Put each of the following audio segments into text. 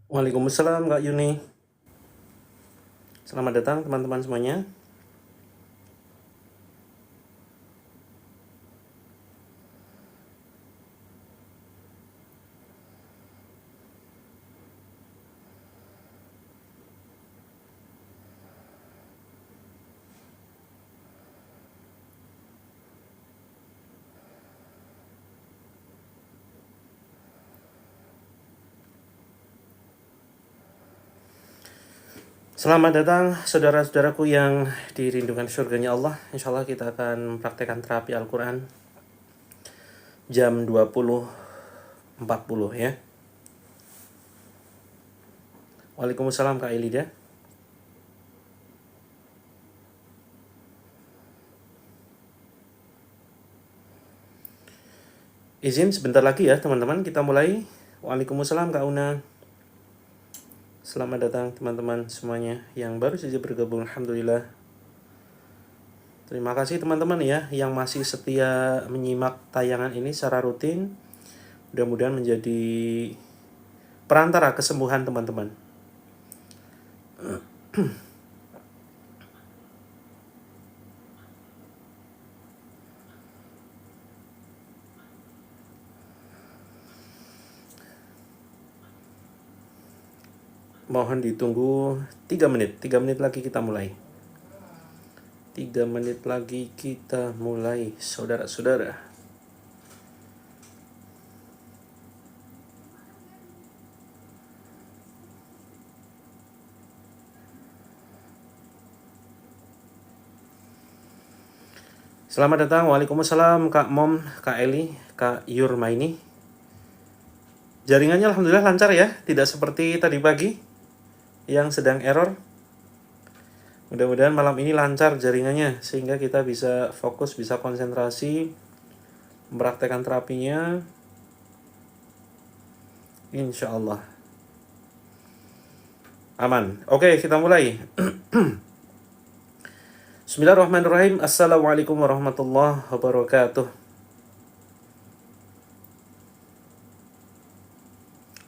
Waalaikumsalam Kak Yuni. Selamat datang teman-teman semuanya. Selamat datang saudara-saudaraku yang dirindukan surganya Allah. Insya Allah kita akan mempraktekkan terapi Al-Quran jam 20.40 ya. Waalaikumsalam Kak Elida. Izin sebentar lagi ya teman-teman, kita mulai. Waalaikumsalam Kak Una. Selamat datang teman-teman semuanya yang baru saja bergabung. Alhamdulillah. Terima kasih teman-teman ya yang masih setia menyimak tayangan ini secara rutin. Mudah-mudahan menjadi perantara kesembuhan teman-teman. Mohon ditunggu 3 menit. 3 menit lagi kita mulai. 3 menit lagi kita mulai, saudara-saudara. Selamat datang. Waalaikumsalam Kak Mom, Kak Eli, Kak Yurmaini. Jaringannya alhamdulillah lancar ya, tidak seperti tadi pagi yang sedang error. Mudah-mudahan malam ini lancar jaringannya sehingga kita bisa fokus, bisa konsentrasi mempraktekkan terapinya. Insya Allah aman. Oke, kita mulai. Bismillahirrahmanirrahim. Assalamualaikum warahmatullahi wabarakatuh.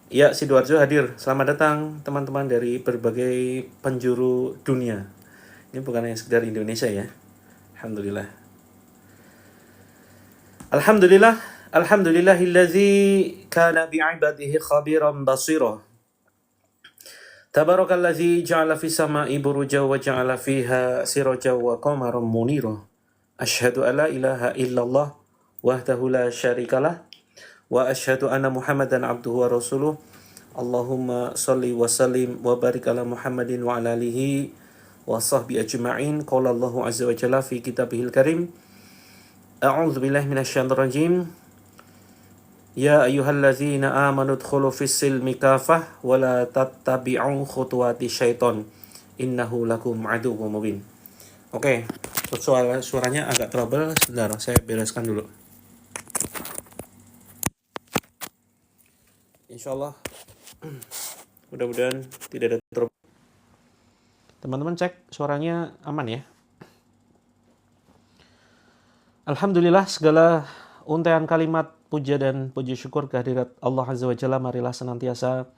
Ya, Sidoarjo hadir. Selamat datang teman-teman dari berbagai penjuru dunia. Ini bukan hanya sekedar Indonesia ya. Alhamdulillah. Alhamdulillah. Alhamdulillahillazi kana bi'ibadihi khabiran basira. Tabarakalladzi ja'ala fis sama'i buruja wa ja'ala fiha siraja wa qamaran munira. Asyhadu an la ilaha illallah wahdahu la syarikalah wa asyhadu anna Muhammadan abduhu wa rasuluh. Allahumma shalli wa sallim wa barik ala Muhammadin wa ala alihi wa sahbihi ajma'in. Qala Allahu azza wa jalla fi kitabihil karim. A'udzu billahi minasyaitonir rajim. Ya ayyuhallazina amanu dkhulu fis silmi kafah wa la tattabi'u khutuwati syaiton innahu lakum aduwwum mubin. Oke, suaranya agak trouble. Sebentar, saya bereskan dulu. Insyaallah mudah-mudahan tidak ada trouble. Teman-teman cek suaranya aman ya. Alhamdulillah, segala untaian kalimat puja dan puji syukur kehadirat Allah Azza wa Jalla marilah senantiasa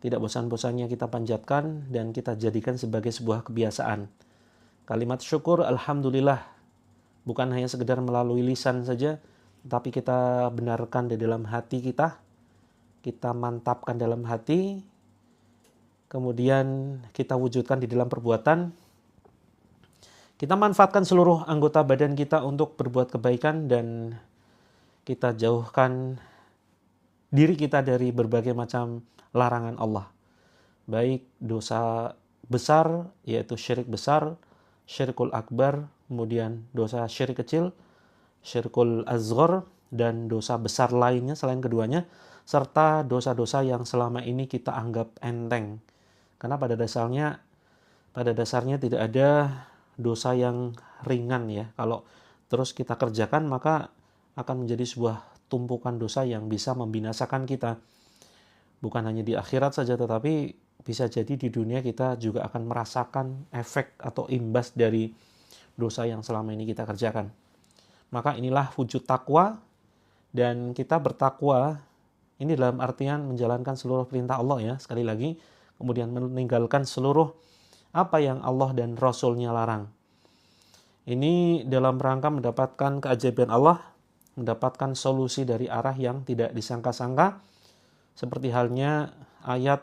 tidak bosan-bosannya kita panjatkan dan kita jadikan sebagai sebuah kebiasaan. Kalimat syukur alhamdulillah bukan hanya sekedar melalui lisan saja, tapi kita benarkan di dalam hati kita mantapkan dalam hati, kemudian kita wujudkan di dalam perbuatan. Kita manfaatkan seluruh anggota badan kita untuk berbuat kebaikan dan kita jauhkan diri kita dari berbagai macam larangan Allah. Baik dosa besar, yaitu syirik besar, syirkul akbar, kemudian dosa syirik kecil, syirkul azghar, dan dosa besar lainnya selain keduanya, serta dosa-dosa yang selama ini kita anggap enteng. Karena pada dasarnya tidak ada dosa yang ringan ya. Kalau terus kita kerjakan maka akan menjadi sebuah tumpukan dosa yang bisa membinasakan kita. Bukan hanya di akhirat saja, tetapi bisa jadi di dunia kita juga akan merasakan efek atau imbas dari dosa yang selama ini kita kerjakan. Maka inilah wujud takwa, dan kita bertakwa Ini dalam artian menjalankan seluruh perintah Allah ya, sekali lagi, kemudian meninggalkan seluruh apa yang Allah dan Rasul-Nya larang. Ini dalam rangka mendapatkan keajaiban Allah, mendapatkan solusi dari arah yang tidak disangka-sangka, seperti halnya ayat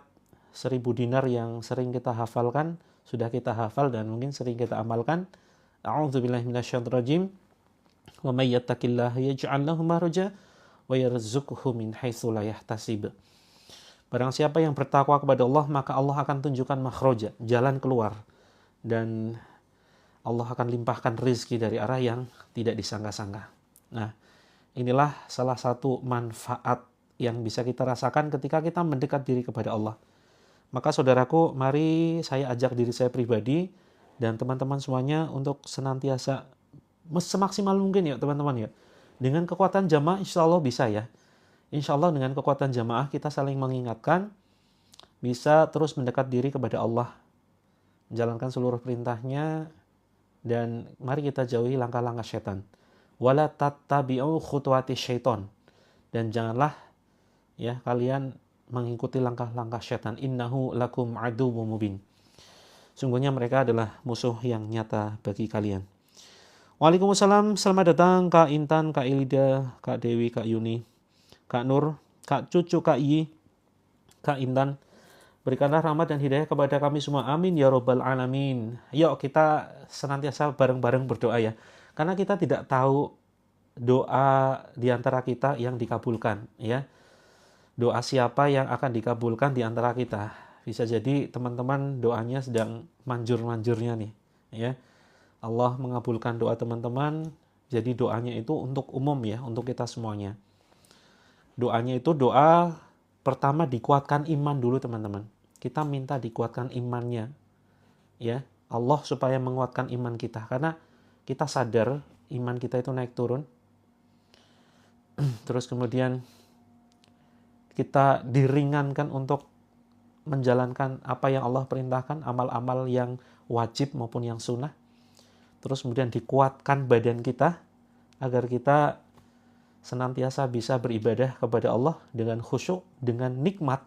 1000 dinar yang sering kita hafalkan, sudah kita hafal dan mungkin sering kita amalkan. A'udzubillahi minasyaitonirrajim. Wa may yattaqillaha yaj'al lahu makhraja wa yarzuqhu min haitsu la yahtasib. Barang siapa yang bertakwa kepada Allah, maka Allah akan tunjukkan makhraja, jalan keluar, dan Allah akan limpahkan rizki dari arah yang tidak disangka-sangka. Nah, inilah salah satu manfaat yang bisa kita rasakan ketika kita mendekat diri kepada Allah. Maka saudaraku, mari saya ajak diri saya pribadi dan teman-teman semuanya untuk senantiasa semaksimal mungkin ya teman-teman ya. Dengan kekuatan jamaah insya Allah bisa ya. Insya Allah dengan kekuatan jamaah kita saling mengingatkan, bisa terus mendekat diri kepada Allah, menjalankan seluruh perintahnya, dan mari kita jauhi langkah-langkah syaitan. Wala tattabi'u khutuwati syaiton. Dan janganlah ya kalian mengikuti langkah-langkah syaitan. Innahu lakum aduwwum mubin. Sungguhnya mereka adalah musuh yang nyata bagi kalian. Waalaikumsalam, selamat datang Kak Intan, Kak Ilida, Kak Dewi, Kak Yuni, Kak Nur, Kak Cucu, Kak Yi, Kak Intan. Berikanlah rahmat dan hidayah kepada kami semua. Amin ya robbal alamin. Yuk kita senantiasa bareng-bareng berdoa ya. Karena kita tidak tahu doa di antara kita yang dikabulkan ya. Doa siapa yang akan dikabulkan di antara kita. Bisa jadi teman-teman doanya sedang manjur-manjurnya nih ya. Allah mengabulkan doa teman-teman, jadi doanya itu untuk umum ya, untuk kita semuanya. Doanya itu doa pertama dikuatkan iman dulu teman-teman. Kita minta dikuatkan imannya ya. Allah supaya menguatkan iman kita, karena kita sadar iman kita itu naik turun. Terus kemudian kita diringankan untuk menjalankan apa yang Allah perintahkan, amal-amal yang wajib maupun yang sunnah. Terus kemudian dikuatkan badan kita agar kita senantiasa bisa beribadah kepada Allah dengan khusyuk, dengan nikmat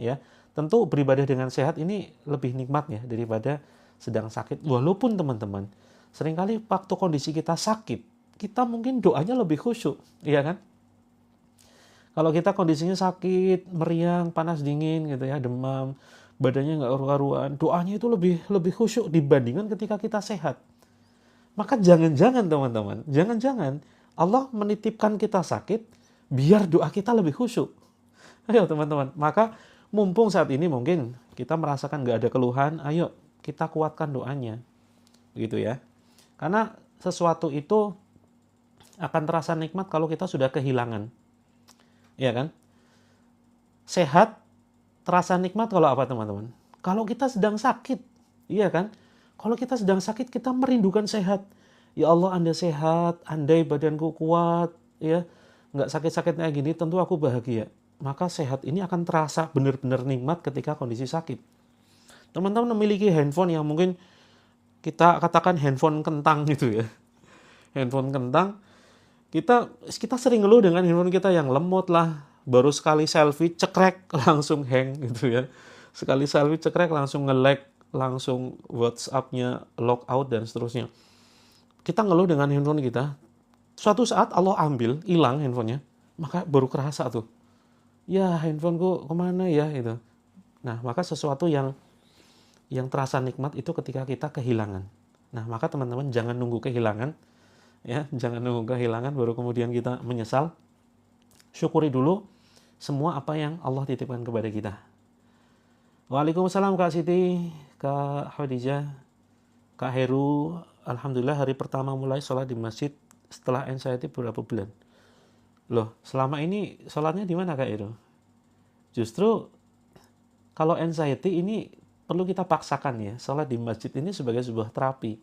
ya. Tentu beribadah dengan sehat ini lebih nikmat ya daripada sedang sakit. Walaupun teman-teman, seringkali waktu kondisi kita sakit, kita mungkin doanya lebih khusyuk, iya kan? Kalau kita kondisinya sakit, meriang, panas dingin gitu ya, demam, badannya nggak karu-karuan, doanya itu lebih khusyuk dibandingkan ketika kita sehat. Maka jangan-jangan teman-teman, jangan-jangan Allah menitipkan kita sakit biar doa kita lebih khusyuk. Ayo teman-teman, maka mumpung saat ini mungkin kita merasakan nggak ada keluhan, ayo kita kuatkan doanya, gitu ya. Karena sesuatu itu akan terasa nikmat kalau kita sudah kehilangan, ya kan? Sehat terasa nikmat kalau apa teman-teman? Kalau kita sedang sakit, iya kan? Kalau kita sedang sakit, kita merindukan sehat. Ya Allah, Anda sehat, andai badanku kuat, ya, nggak sakit-sakit kayak gini, tentu aku bahagia. Maka sehat ini akan terasa benar-benar nikmat ketika kondisi sakit. Teman-teman memiliki handphone yang mungkin kita katakan handphone kentang gitu ya. Handphone kentang, kita sering ngeluh dengan handphone kita yang lemot lah, baru sekali selfie cekrek langsung hang gitu ya. Sekali selfie cekrek langsung nge-lag, langsung WhatsApp-nya log out dan seterusnya. Kita ngeluh dengan handphone kita. Suatu saat Allah ambil, hilang handphonenya, maka baru kerasa tuh. Ya handphoneku kemana ya itu. Nah maka sesuatu yang terasa nikmat itu ketika kita kehilangan. Nah maka teman-teman jangan nunggu kehilangan, ya jangan nunggu kehilangan baru kemudian kita menyesal. Syukuri dulu semua apa yang Allah titipkan kepada kita. Waalaikumsalam Kak Siti, Kak Khadijah, Kak Heru. Alhamdulillah hari pertama mulai sholat di masjid setelah anxiety beberapa bulan. Loh, selama ini sholatnya di mana Kak Heru? Justru kalau anxiety ini perlu kita paksakan ya. Sholat di masjid ini sebagai sebuah terapi.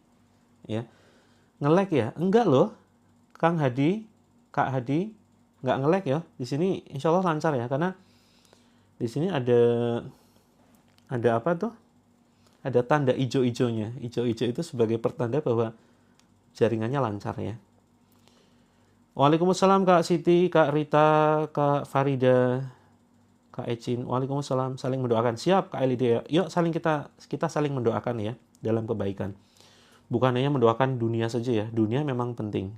Ya. Nge-lag ya? Enggak loh. Kang Hadi, Kak Hadi, enggak nge-lag ya. Di sini insya Allah lancar ya, karena di sini ada apa tuh? Ada tanda ijo-ijonya. Ijo-ijo itu sebagai pertanda bahwa jaringannya lancar ya. Waalaikumsalam Kak Siti, Kak Rita, Kak Farida, Kak Ecin, waalaikumsalam, saling mendoakan. Siap Kak Elidea, yuk kita saling mendoakan ya dalam kebaikan. Bukan hanya mendoakan dunia saja ya, dunia memang penting.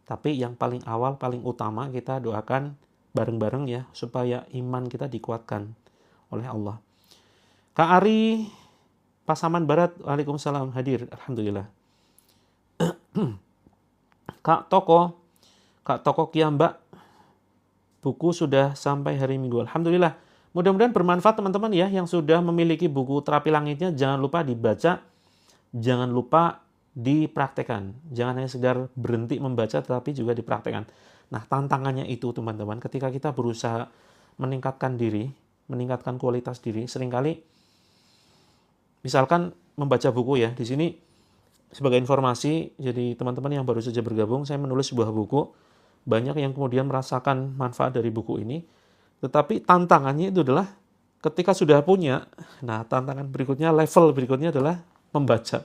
Tapi yang paling awal, paling utama kita doakan bareng-bareng ya, supaya iman kita dikuatkan oleh Allah. Kak Ari, Pasaman Barat, waalaikumsalam, hadir, alhamdulillah. Kak Toko Kiambak, buku sudah sampai hari Minggu. Alhamdulillah. Mudah-mudahan bermanfaat teman-teman ya yang sudah memiliki buku Terapi Langitnya. Jangan lupa dibaca, jangan lupa dipraktekkan. Jangan hanya sekedar berhenti membaca tetapi juga dipraktekkan. Nah, tantangannya itu teman-teman, ketika kita berusaha meningkatkan diri, meningkatkan kualitas diri, seringkali misalkan membaca buku ya. Di sini sebagai informasi, jadi teman-teman yang baru saja bergabung, saya menulis sebuah buku. Banyak yang kemudian merasakan manfaat dari buku ini. Tetapi tantangannya itu adalah ketika sudah punya, nah tantangan berikutnya, level berikutnya adalah membaca.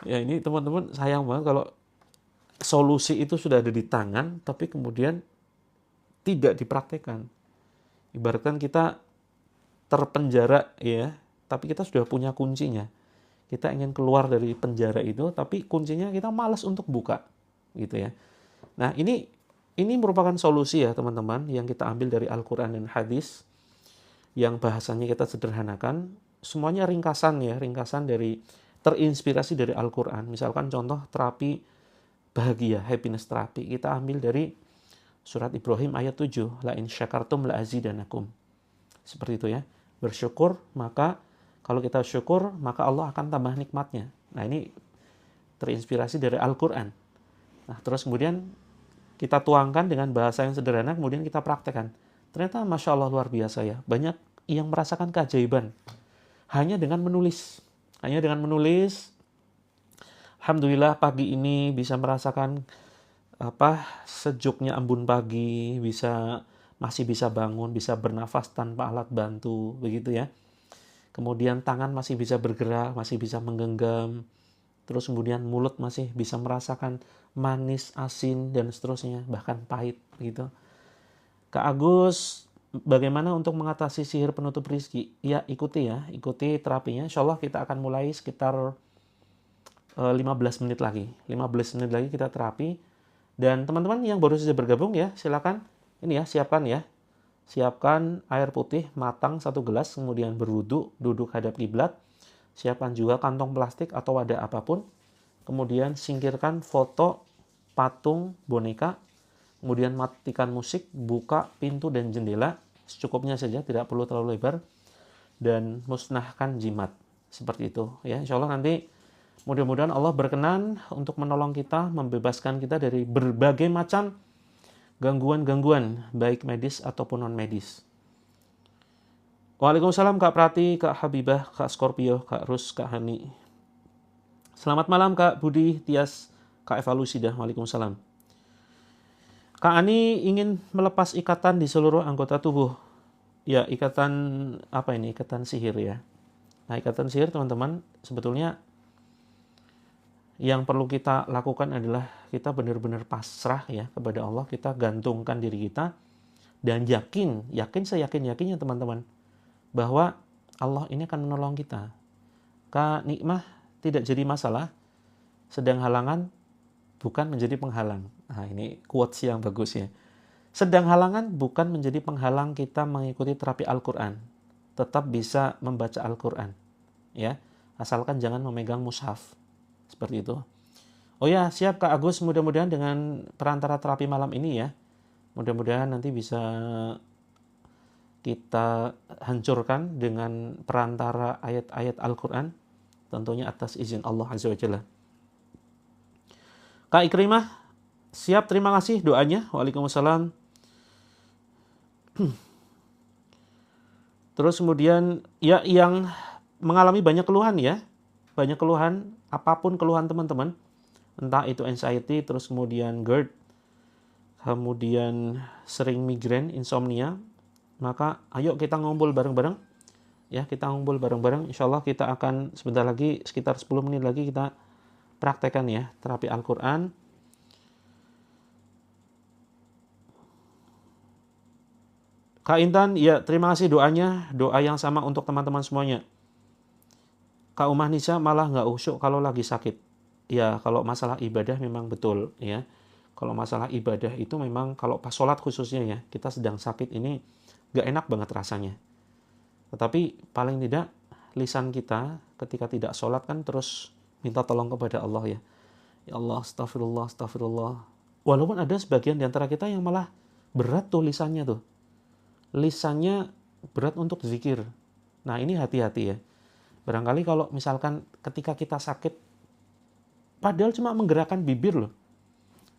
Ya ini teman-teman sayang banget kalau solusi itu sudah ada di tangan, tapi kemudian tidak dipraktekkan. Ibaratkan kita terpenjara ya, tapi kita sudah punya kuncinya. Kita ingin keluar dari penjara itu, tapi kuncinya kita malas untuk buka, gitu ya. Nah ini merupakan solusi ya teman-teman yang kita ambil dari Al-Quran dan Hadis yang bahasanya kita sederhanakan. Semuanya ringkasan ya, ringkasan dari terinspirasi dari Al-Quran. Misalkan contoh terapi bahagia, happiness terapi, kita ambil dari surat Ibrahim ayat 7, la in syakartum la azidanakum. Seperti itu ya. Bersyukur, maka kalau kita syukur, maka Allah akan tambah nikmatnya. Nah ini terinspirasi dari Al-Quran. Nah terus kemudian kita tuangkan dengan bahasa yang sederhana, kemudian kita praktekkan. Ternyata Masya Allah luar biasa ya. Banyak yang merasakan keajaiban. Hanya dengan menulis. Alhamdulillah pagi ini bisa merasakan sejuknya embun pagi, masih bisa bangun, bisa bernafas tanpa alat bantu, begitu ya. Kemudian tangan masih bisa bergerak, masih bisa menggenggam. Terus kemudian mulut masih bisa merasakan manis, asin, dan seterusnya, bahkan pahit gitu. Kak Agus, bagaimana untuk mengatasi sihir penutup rizki? Ya ikuti terapinya. Insya Allah kita akan mulai sekitar 15 menit lagi. 15 menit lagi kita terapi. Dan teman-teman yang baru saja bergabung ya, silakan ini ya, siapkan ya. Siapkan air putih matang 1 gelas, kemudian berwudu, duduk hadap kiblat. Siapkan juga kantong plastik atau wadah apapun. Kemudian singkirkan foto patung boneka. Kemudian matikan musik, buka pintu dan jendela. Secukupnya saja, tidak perlu terlalu lebar. Dan musnahkan jimat. Seperti itu ya. Insya Allah nanti mudah-mudahan Allah berkenan untuk menolong kita, membebaskan kita dari berbagai macam gangguan-gangguan, baik medis ataupun non-medis. Waalaikumsalam Kak Prati, Kak Habibah, Kak Scorpio, Kak Rus, Kak Hani. Selamat malam Kak Budi, Tias, Kak Evalusi dah. Waalaikumsalam. Kak Ani ingin melepas ikatan di seluruh anggota tubuh. Ya, ikatan apa ini? Ikatan sihir ya. Nah, ikatan sihir teman-teman, sebetulnya yang perlu kita lakukan adalah kita benar-benar pasrah ya kepada Allah. Kita gantungkan diri kita dan yakin seyakin-yakinnya teman-teman, bahwa Allah ini akan menolong kita. Kak nikmah tidak jadi masalah, sedang halangan bukan menjadi penghalang. Nah ini quotes yang bagus ya. Sedang halangan bukan menjadi penghalang kita mengikuti terapi Al-Quran. Tetap bisa membaca Al-Quran. Ya, asalkan jangan memegang mushaf. Seperti itu. Oh ya, siap Kak Agus, mudah-mudahan dengan perantara terapi malam ini ya. Mudah-mudahan nanti bisa kita hancurkan dengan perantara ayat-ayat Al-Quran, tentunya atas izin Allah Azza wa Jalla. Kak Ikrimah, siap, terima kasih doanya. Waalaikumsalam. Terus kemudian ya yang mengalami banyak keluhan ya, banyak keluhan, apapun keluhan teman-teman, entah itu anxiety, terus kemudian GERD, kemudian sering migrain, insomnia, maka ayo kita ngumpul bareng-bareng ya, kita ngumpul bareng-bareng. Insyaallah kita akan sebentar lagi, sekitar 10 menit lagi kita praktekkan ya terapi Al-Quran. Kak Intan, ya terima kasih doanya, doa yang sama untuk teman-teman semuanya. Kak Umah Nisa malah nggak usyuk kalau lagi sakit. Ya kalau masalah ibadah memang betul ya. Kalau masalah ibadah itu memang kalau pas sholat khususnya ya, kita sedang sakit ini nggak enak banget rasanya. Tetapi paling tidak lisan kita ketika tidak sholat kan terus minta tolong kepada Allah ya. Ya Allah, astagfirullah, astagfirullah. Walaupun ada sebagian di antara kita yang malah berat tuh lisannya tuh. Lisannya berat untuk zikir. Nah ini hati-hati ya. Barangkali kalau misalkan ketika kita sakit, padahal cuma menggerakkan bibir loh.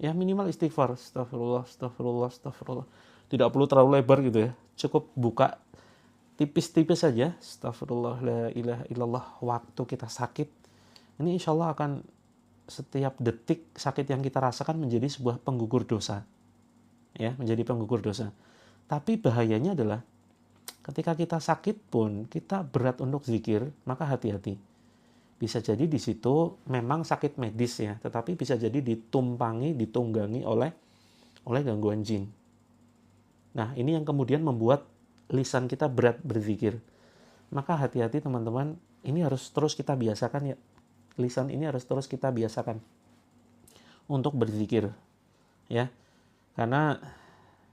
Ya minimal istighfar. Astagfirullah, astagfirullah, astagfirullah. Tidak perlu terlalu lebar gitu ya. Cukup buka tipis-tipis saja. Astagfirullah, la ilaha illallah. Waktu kita sakit, ini insya Allah akan setiap detik sakit yang kita rasakan menjadi sebuah penggugur dosa. Ya, menjadi penggugur dosa. Tapi bahayanya adalah ketika kita sakit pun kita berat untuk zikir, maka hati-hati. Bisa jadi di situ memang sakit medis ya, tetapi bisa jadi ditumpangi, ditunggangi oleh gangguan jin. Nah, ini yang kemudian membuat lisan kita berat berzikir. Maka hati-hati teman-teman, ini harus terus kita biasakan ya. Lisan ini harus terus kita biasakan untuk berzikir ya. Karena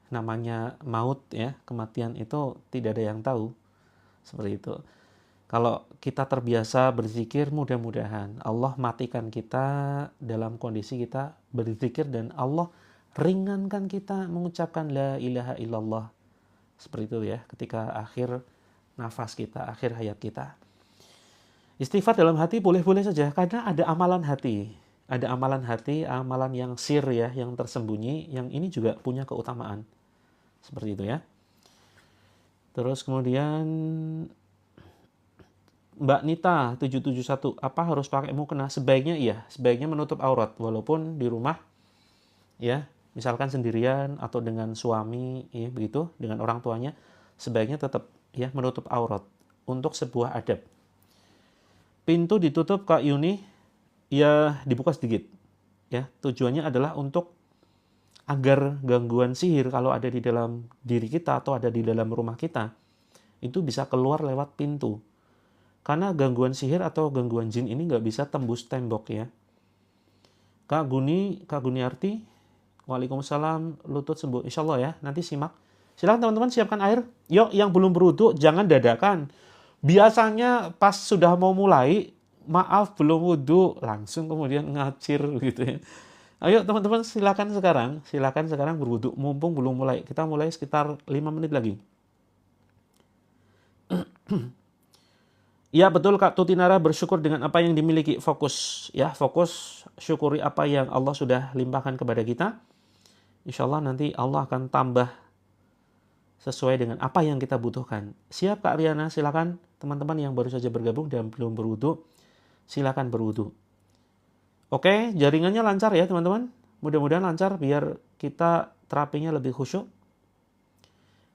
namanya maut ya, kematian itu tidak ada yang tahu. Seperti itu. Kalau kita terbiasa berzikir, mudah-mudahan Allah matikan kita dalam kondisi kita berzikir dan Allah ringankan kita mengucapkan la ilaha illallah. Seperti itu ya, ketika akhir nafas kita, akhir hayat kita. Istighfar dalam hati boleh-boleh saja, karena ada amalan hati. Ada amalan hati, amalan yang sir ya, yang tersembunyi, yang ini juga punya keutamaan. Seperti itu ya. Terus kemudian Mbak Nita 771, apa harus pakai mukena? Sebaiknya iya, sebaiknya menutup aurat walaupun di rumah ya, misalkan sendirian atau dengan suami ya begitu, dengan orang tuanya, sebaiknya tetap ya menutup aurat untuk sebuah adab. Pintu ditutup Kak Yuni, ya dibuka sedikit. Ya, tujuannya adalah untuk agar gangguan sihir kalau ada di dalam diri kita atau ada di dalam rumah kita itu bisa keluar lewat pintu. Karena gangguan sihir atau gangguan jin ini nggak bisa tembus tembok ya. Kak Guniarti, waalaikumsalam, lutut sembuh. Insya Allah ya, nanti simak. Silakan teman-teman siapkan air. Yuk, yang belum berwudu jangan dadakan. Biasanya pas sudah mau mulai, maaf belum wudu, langsung kemudian ngacir gitu ya. Ayo teman-teman silakan sekarang berwudu mumpung belum mulai. Kita mulai sekitar 5 menit lagi. Ya betul Kak Tutinara, bersyukur dengan apa yang dimiliki, fokus ya, fokus syukuri apa yang Allah sudah limpahkan kepada kita. Insya Allah nanti Allah akan tambah sesuai dengan apa yang kita butuhkan. Siap Kak Riana, silakan teman-teman yang baru saja bergabung dan belum berwudu, silakan berwudu. Oke, jaringannya lancar ya teman-teman. Mudah-mudahan lancar biar kita terapinya lebih khusyuk.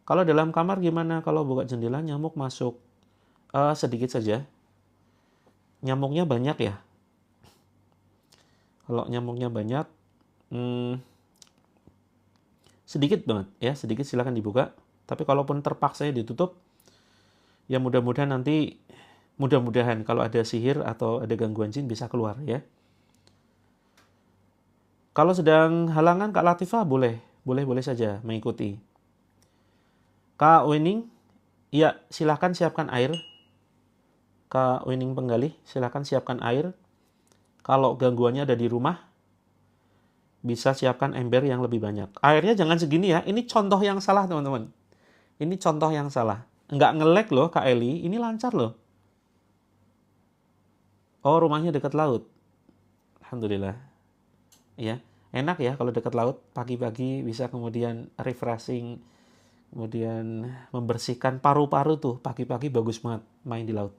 Kalau dalam kamar gimana? Kalau buka jendela nyamuk masuk? Sedikit saja. Nyamuknya banyak ya. Kalau nyamuknya banyak, sedikit banget ya. Sedikit silakan dibuka. Tapi kalaupun terpaksa ditutup, ya mudah-mudahan nanti, mudah-mudahan kalau ada sihir atau ada gangguan jin bisa keluar ya. Kalau sedang halangan Kak Latifah boleh saja mengikuti. Kak Wening, ya silahkan siapkan air. Kak Wening Penggalih, silahkan siapkan air. Kalau gangguannya ada di rumah, bisa siapkan ember yang lebih banyak. Airnya jangan segini ya, ini contoh yang salah teman-teman. Ini contoh yang salah. Nggak nge-lag loh Kak Eli, ini lancar loh. Oh rumahnya dekat laut. Alhamdulillah. Ya, enak ya kalau dekat laut, pagi-pagi bisa kemudian refreshing, kemudian membersihkan paru-paru tuh, pagi-pagi bagus banget main di laut.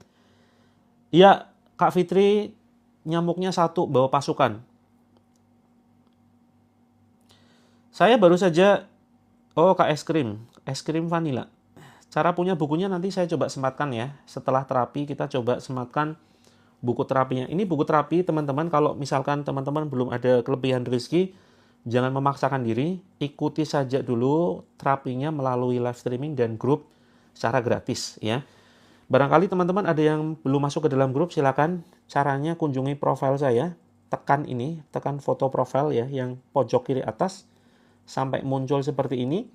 Iya, Kak Fitri, nyamuknya satu, bawa pasukan. Saya baru saja, Kak es krim vanila. Cara punya bukunya nanti saya coba sematkan ya, setelah terapi kita coba sematkan buku terapinya. Ini buku terapi teman-teman, kalau misalkan teman-teman belum ada kelebihan rezeki, Jangan memaksakan diri, ikuti saja dulu terapinya melalui live streaming dan grup secara gratis ya. Barangkali teman-teman ada yang belum masuk ke dalam grup, silakan caranya kunjungi profil saya, tekan ini, tekan foto profil ya yang pojok kiri atas sampai muncul seperti ini.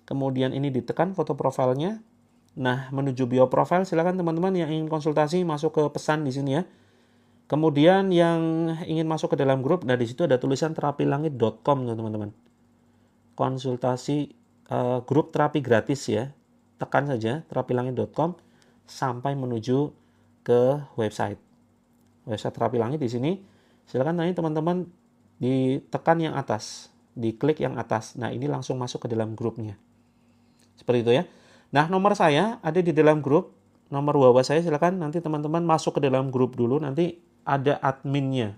Kemudian ini ditekan foto profilnya. Nah, menuju bio profil silakan teman-teman yang ingin konsultasi masuk ke pesan di sini ya. Kemudian yang ingin masuk ke dalam grup, nah di situ ada tulisan terapilangit.com teman-teman. Konsultasi grup terapi gratis ya. Tekan saja terapilangit.com sampai menuju ke website. Website Terapi Langit di sini. Silakan nanti teman-teman ditekan yang atas, diklik yang atas. Nah, ini langsung masuk ke dalam grupnya. Seperti itu ya. Nah, nomor saya ada di dalam grup. Nomor WhatsApp saya silakan nanti teman-teman masuk ke dalam grup dulu, nanti ada adminnya.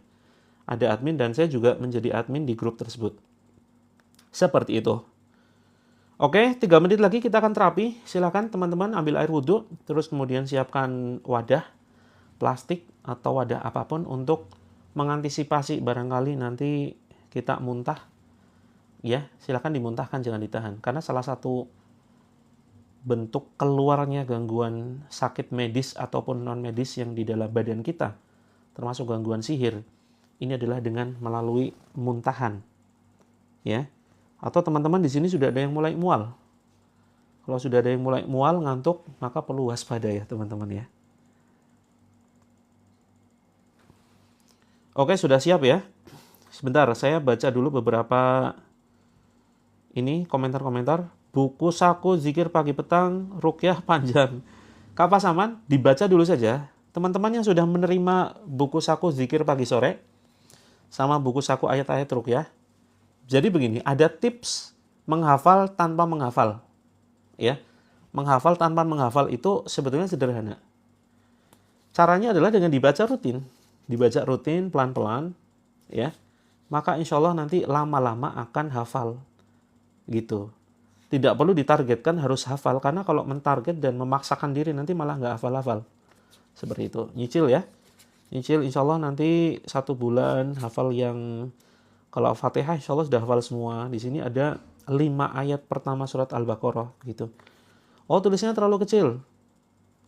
Ada admin dan saya juga menjadi admin di grup tersebut. Seperti itu. Oke, 3 menit lagi kita akan terapi. Silakan teman-teman ambil air wudhu, terus kemudian siapkan wadah plastik atau wadah apapun untuk mengantisipasi barangkali nanti kita muntah. Ya, silakan dimuntahkan, jangan ditahan. Karena salah satu bentuk keluarnya gangguan sakit medis ataupun non medis yang di dalam badan kita, termasuk gangguan sihir, ini adalah dengan melalui muntahan, ya. Atau teman-teman di sini sudah ada yang mulai mual. Kalau sudah ada yang mulai mual, ngantuk, maka perlu waspada ya teman-teman ya. Oke, sudah siap ya? Sebentar, saya baca dulu beberapa ini komentar-komentar. Buku saku zikir pagi petang, ruqyah panjang. Kapas aman, dibaca dulu saja. Teman-teman yang sudah menerima buku saku zikir pagi sore sama buku saku ayat-ayat ruqyah. Jadi begini, ada tips menghafal tanpa menghafal. Ya. Menghafal tanpa menghafal itu sebetulnya sederhana. Caranya adalah dengan dibaca rutin. Dibaca rutin pelan-pelan, ya. Maka insya Allah nanti lama-lama akan hafal. Gitu. Tidak perlu ditargetkan harus hafal, karena kalau mentarget dan memaksakan diri nanti malah nggak hafal-hafal. Seperti itu. Nyicil ya. Nyicil insya Allah nanti 1 bulan hafal yang, kalau Fatihah insya Allah sudah hafal semua. Di sini ada 5 ayat pertama surat Al-Baqarah gitu. Oh, tulisannya terlalu kecil.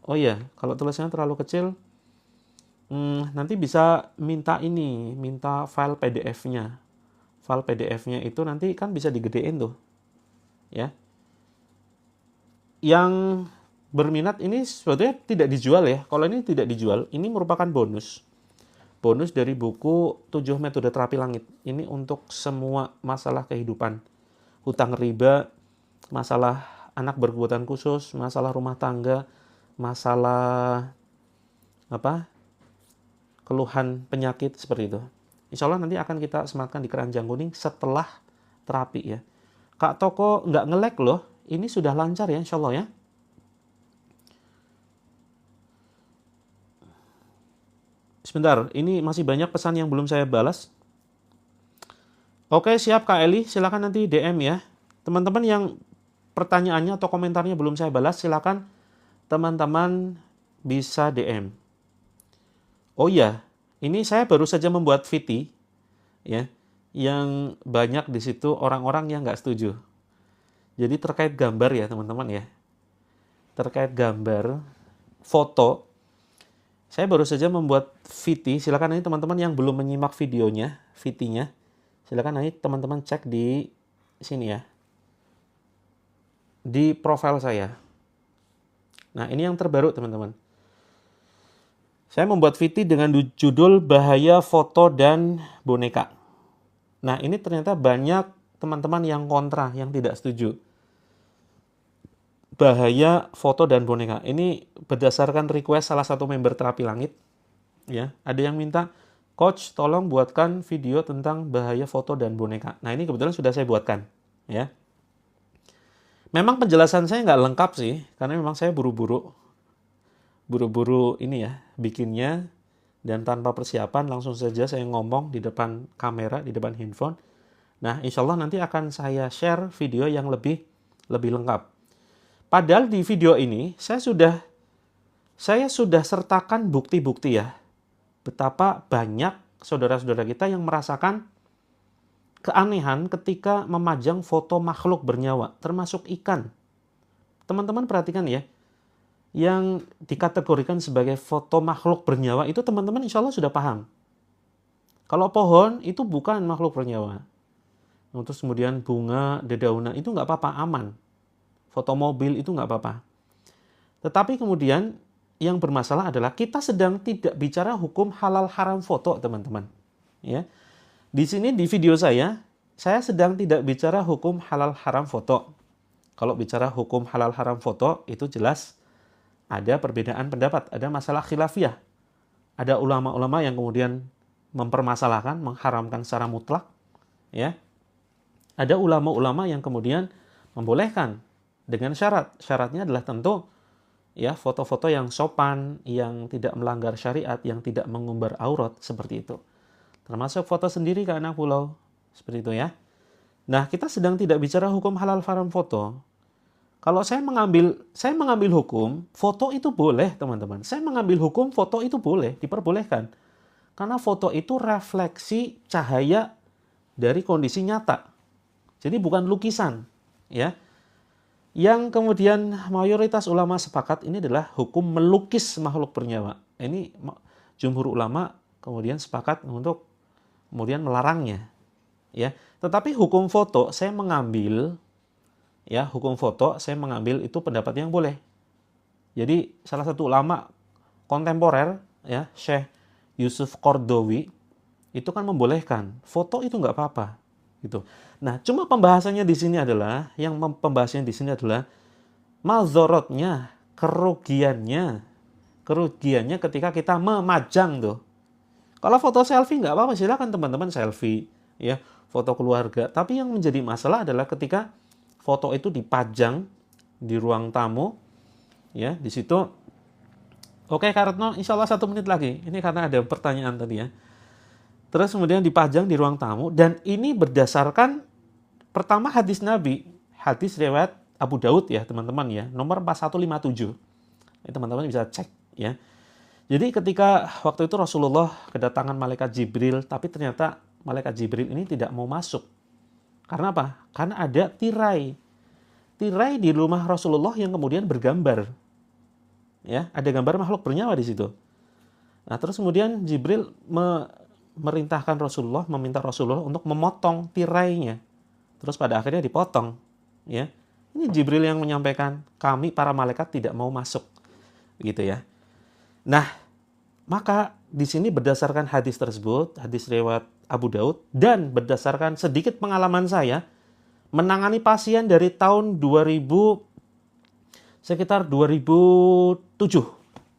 Oh iya, kalau tulisannya terlalu kecil, nanti bisa minta ini, minta file PDF-nya. File PDF-nya itu nanti kan bisa digedein tuh. Ya. Yang berminat ini sebetulnya tidak dijual ya. Kalau ini tidak dijual, ini merupakan bonus. Bonus dari buku 7 metode terapi langit. Ini untuk semua masalah kehidupan. Hutang riba, masalah anak berkebutuhan khusus, masalah rumah tangga, masalah keluhan penyakit seperti itu. Insya Allah nanti akan kita sematkan di keranjang kuning setelah terapi ya. Kak Toko nggak nge-lag loh. Ini sudah lancar ya insya Allah ya. Sebentar, ini masih banyak pesan yang belum saya balas. Oke, siap Kak Eli. Silakan nanti DM ya. Teman-teman yang pertanyaannya atau komentarnya belum saya balas, silakan teman-teman bisa DM. Oh iya, ini saya baru saja membuat VT ya, yang banyak di situ orang-orang yang nggak setuju. Jadi terkait gambar ya teman-teman ya. Terkait gambar, foto, saya baru saja membuat VT. Silakan nanti teman-teman yang belum menyimak videonya, VT-nya, silakan nanti teman-teman cek di sini ya. Di profil saya. Nah, ini yang terbaru teman-teman. Saya membuat VT dengan judul Bahaya Foto dan Boneka. Nah, ini ternyata banyak teman-teman yang kontra, yang tidak setuju. Bahaya foto dan boneka. Ini berdasarkan request salah satu member Terapi Langit. Ya, ada yang minta, Coach tolong buatkan video tentang bahaya foto dan boneka. Nah, ini kebetulan sudah saya buatkan. Ya. Memang penjelasan saya nggak lengkap sih, karena memang saya buru-buru ini ya, bikinnya, dan tanpa persiapan langsung saja saya ngomong di depan kamera, di depan handphone. Nah, insya Allah nanti akan saya share video yang lebih lengkap. Padahal di video ini saya sudah sertakan bukti-bukti ya, betapa banyak saudara-saudara kita yang merasakan keanehan ketika memajang foto makhluk bernyawa, termasuk ikan. Teman-teman perhatikan ya, yang dikategorikan sebagai foto makhluk bernyawa itu teman-teman insya Allah sudah paham. Kalau pohon itu bukan makhluk bernyawa. Terus kemudian bunga, dedaunan itu nggak apa-apa, aman. Foto mobil itu nggak apa-apa. Tetapi kemudian yang bermasalah adalah kita sedang tidak bicara hukum halal haram foto, teman-teman. Ya. Di sini di video saya sedang tidak bicara hukum halal haram foto. Kalau bicara hukum halal haram foto itu jelas ada perbedaan pendapat, ada masalah khilafiyah. Ada ulama-ulama yang kemudian mempermasalahkan, mengharamkan secara mutlak, ya. Ada ulama-ulama yang kemudian membolehkan dengan syarat. Syaratnya adalah tentu ya foto-foto yang sopan, yang tidak melanggar syariat, yang tidak mengumbar aurat seperti itu. Termasuk foto sendiri ke anak pulau, seperti itu ya. Nah, kita sedang tidak bicara hukum halal haram foto. Kalau saya mengambil hukum, foto itu boleh, teman-teman. Saya mengambil hukum, foto itu boleh, diperbolehkan. Karena foto itu refleksi cahaya dari kondisi nyata. Jadi bukan lukisan, ya. Yang kemudian mayoritas ulama sepakat ini adalah hukum melukis makhluk bernyawa. Ini jumhur ulama kemudian sepakat untuk kemudian melarangnya, ya. Tetapi hukum foto saya mengambil itu pendapat yang boleh. Jadi salah satu ulama kontemporer ya, Syekh Yusuf Qaradawi itu kan membolehkan foto itu nggak apa-apa gitu. Nah, cuma pembahasannya di sini adalah mazorotnya, kerugiannya ketika kita memajang tuh. Kalau foto selfie nggak apa-apa, silakan teman-teman selfie ya, foto keluarga. Tapi yang menjadi masalah adalah ketika foto itu dipajang di ruang tamu, ya di situ. Oke, Kak Retno, insya Allah 1 menit lagi. Ini karena ada pertanyaan tadi ya. Terus kemudian dipajang di ruang tamu, dan ini berdasarkan pertama hadis Nabi, hadis riwayat Abu Daud ya teman-teman ya, nomor 4157. Ini teman-teman bisa cek ya. Jadi ketika waktu itu Rasulullah kedatangan malaikat Jibril, tapi ternyata malaikat Jibril ini tidak mau masuk. Karena apa? Karena ada tirai di rumah Rasulullah yang kemudian bergambar. Ya, ada gambar makhluk bernyawa di situ. Nah, terus kemudian Jibril meminta Rasulullah untuk memotong tirainya. Terus pada akhirnya dipotong, ya. Ini Jibril yang menyampaikan, kami para malaikat tidak mau masuk, gitu ya. Nah, maka di sini berdasarkan hadis tersebut, hadis riwayat Abu Daud, dan berdasarkan sedikit pengalaman saya menangani pasien dari tahun sekitar 2007,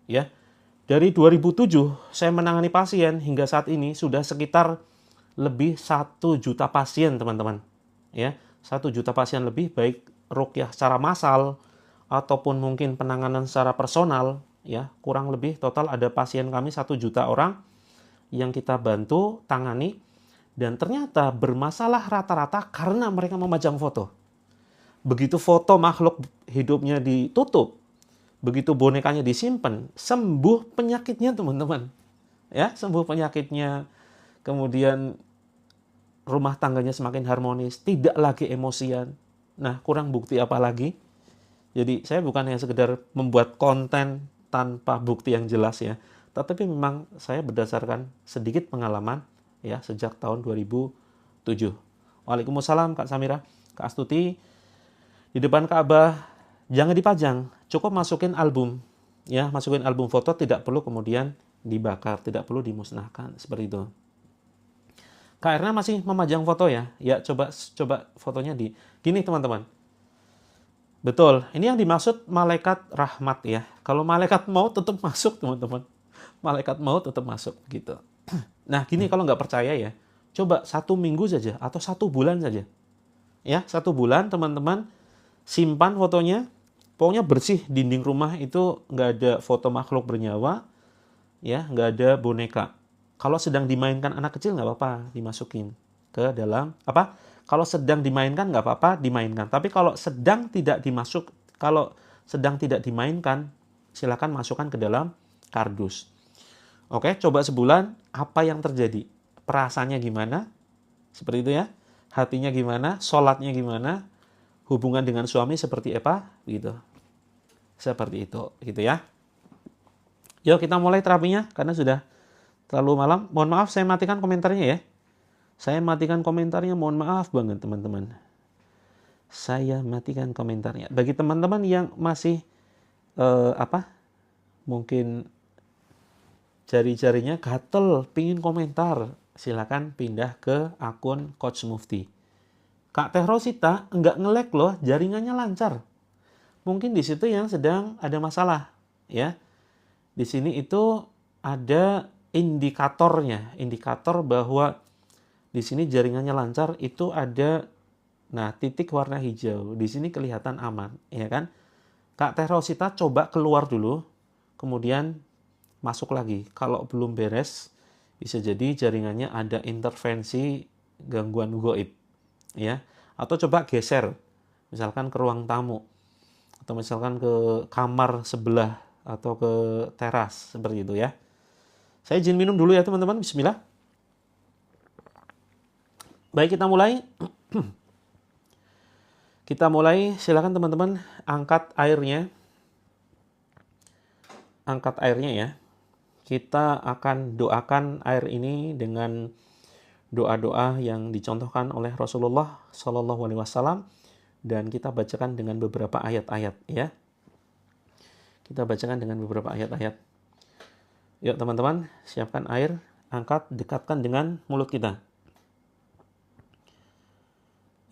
ya. Dari 2007 saya menangani pasien hingga saat ini sudah sekitar lebih 1 juta pasien, teman-teman. Ya, 1 juta pasien lebih, baik ruqyah secara massal ataupun mungkin penanganan secara personal, ya. Kurang lebih total ada pasien kami 1 juta orang yang kita bantu tangani, dan ternyata bermasalah rata-rata karena mereka memajang foto. Begitu foto makhluk hidupnya ditutup, begitu bonekanya disimpan, sembuh penyakitnya, teman-teman. Ya, sembuh penyakitnya. Kemudian rumah tangganya semakin harmonis, tidak lagi emosian. Nah, kurang bukti apa lagi? Jadi, saya bukan hanya sekedar membuat konten tanpa bukti yang jelas ya, tetapi memang saya berdasarkan sedikit pengalaman ya sejak tahun 2007. Waalaikumsalam Kak Samira, Kak Astuti. Di depan Ka'bah jangan dipajang, cukup masukin album. Ya, masukin album foto, tidak perlu kemudian dibakar, tidak perlu dimusnahkan, seperti itu. Kak Erna masih memajang foto ya? Ya, coba fotonya di gini, teman-teman. Betul, ini yang dimaksud malaikat rahmat ya. Kalau malaikat maut tetap masuk, teman-teman. Malaikat maut tetap masuk gitu. Nah, gini, kalau nggak percaya ya, coba 1 minggu saja atau 1 bulan saja. Ya, 1 bulan teman-teman simpan fotonya, pokoknya bersih, dinding rumah itu nggak ada foto makhluk bernyawa, ya, nggak ada boneka. Kalau sedang dimainkan anak kecil nggak apa-apa, dimasukin ke dalam apa? Kalau sedang dimainkan nggak apa-apa, dimainkan. Tapi kalau sedang tidak dimainkan, silakan masukkan ke dalam kardus. Oke, coba sebulan, apa yang terjadi? Perasaannya gimana? Seperti itu ya. hatinya gimana, sholatnya gimana, hubungan dengan suami seperti apa, gitu. Seperti itu, gitu ya. Yuk kita mulai terapinya, karena sudah terlalu malam. Mohon maaf saya matikan komentarnya ya. Saya matikan komentarnya, mohon maaf banget teman-teman. Saya matikan komentarnya. Bagi teman-teman yang masih mungkin jari-jarinya gatel, pingin komentar, silakan pindah ke akun Coach Mufti. Kak Teh Rosita enggak nge-lag loh, jaringannya lancar. Mungkin di situ yang sedang ada masalah, ya. Di sini itu ada indikatornya, indikator bahwa di sini jaringannya lancar itu ada, nah, titik warna hijau. Di sini kelihatan aman, ya kan? Kak Teh Rosita coba keluar dulu, kemudian masuk lagi. Kalau belum beres, bisa jadi jaringannya ada intervensi gangguan gaib, ya. Atau coba geser, misalkan ke ruang tamu, atau misalkan ke kamar sebelah, atau ke teras, seperti itu ya. Saya izin minum dulu ya teman-teman, bismillah. Baik, kita mulai. Kita mulai, silakan teman-teman angkat airnya. Angkat airnya ya. Kita akan doakan air ini dengan doa-doa yang dicontohkan oleh Rasulullah Shallallahu Alaihi Wasallam, dan kita bacakan dengan beberapa ayat-ayat ya. Kita bacakan dengan beberapa ayat-ayat. Yuk teman-teman, siapkan air, angkat, dekatkan dengan mulut kita.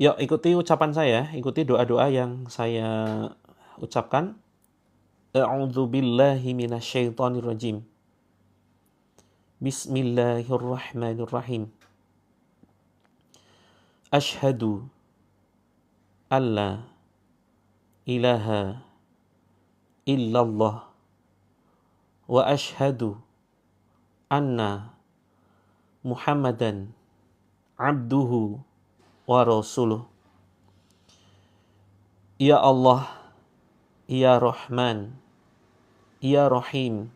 Yuk ikuti ucapan saya, ikuti doa-doa yang saya ucapkan. A'udzu billahi minasyaitonir rajim. Bismillahirrahmanirrahim. Asyhadu alla ilaha illallah wa asyhadu anna Muhammadan abduhu wa rasuluh. Ya Allah, Ya Rahman, Ya Rahim,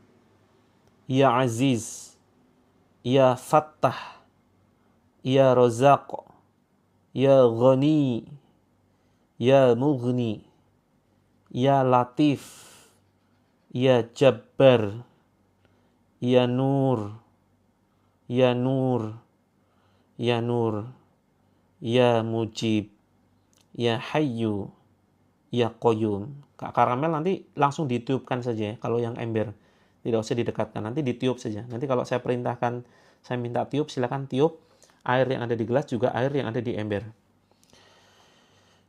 Ya Aziz, Ya Fattah, Ya Razaq, Ya Ghani, Ya Mughni, Ya Latif, Ya Jabbar, Ya Nur, Ya Nur, Ya Nur, Ya Mujib, Ya Hayyu, Ya Qayyum. Kak Karamel nanti langsung ditiupkan saja ya, kalau yang ember. Tidak usah didekatkan, nanti ditiup saja. Nanti kalau saya perintahkan, saya minta tiup, silakan tiup. Air yang ada di gelas juga air yang ada di ember.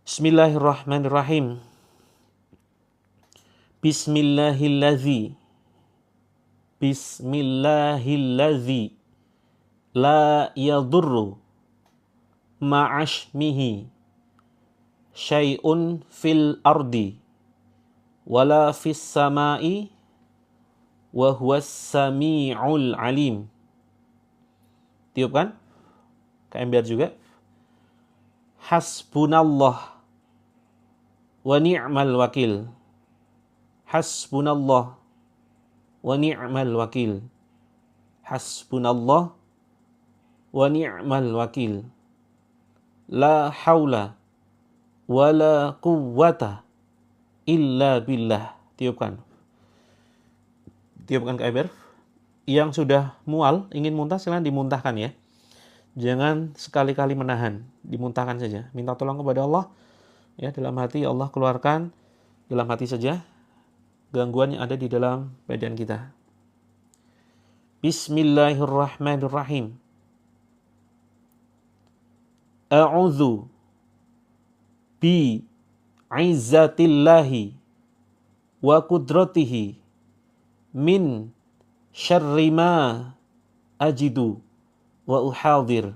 Bismillahirrahmanirrahim. Bismillahilladzi la yadurru ma'ashmihi syai'un fil ardi wala fis sama'i wa huwas sami'ul alim. Tiup kan? Ke ember juga. Hasbunallah wa ni'mal wakil. Hasbunallah wa ni'mal wakil. Hasbunallah wa ni'mal wakil. La haula wa la quwwata illa billah. Tiupkan. Tiupkan ke ember. Yang sudah mual, ingin muntah, silakan dimuntahkan ya. Jangan sekali-kali menahan, dimuntahkan saja. Minta tolong kepada Allah. Ya, dalam hati Allah keluarkan, dalam hati saja gangguan yang ada di dalam badan kita. Bismillahirrahmanirrahim. A'udzu bi izzatillahi wa qudratihi min syarri ma ajidu wa uhadir.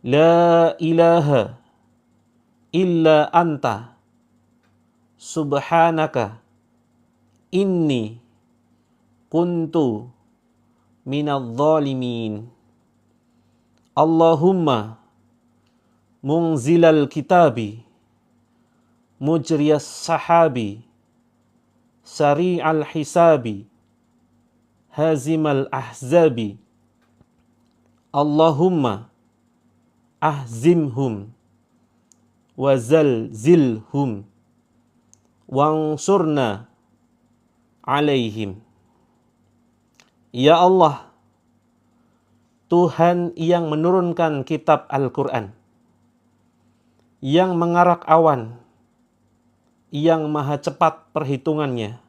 La ilaha illa anta subhanaka inni kuntu minadh dhalimin. Allahumma munzilal kitabi mujriyas sahabi sari'al hisabi hazimal ahzabi. Allahumma ahzimhum wazalzilhum wansurna alaihim. Ya Allah, Tuhan yang menurunkan kitab Al-Quran, yang mengarak awan, yang maha cepat perhitungannya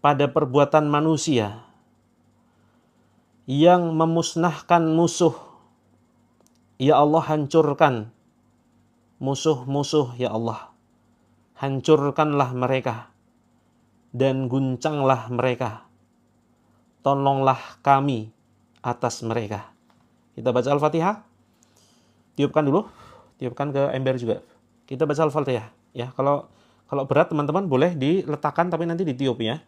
pada perbuatan manusia, yang memusnahkan musuh. Ya Allah, hancurkan musuh-musuh, ya Allah. Hancurkanlah mereka dan guncanglah mereka. Tolonglah kami atas mereka. Kita baca Al-Fatihah. Tiupkan dulu. Tiupkan ke ember juga. Kita baca Al-Fatihah. Ya, kalau berat teman-teman boleh diletakkan tapi nanti ditiup ya.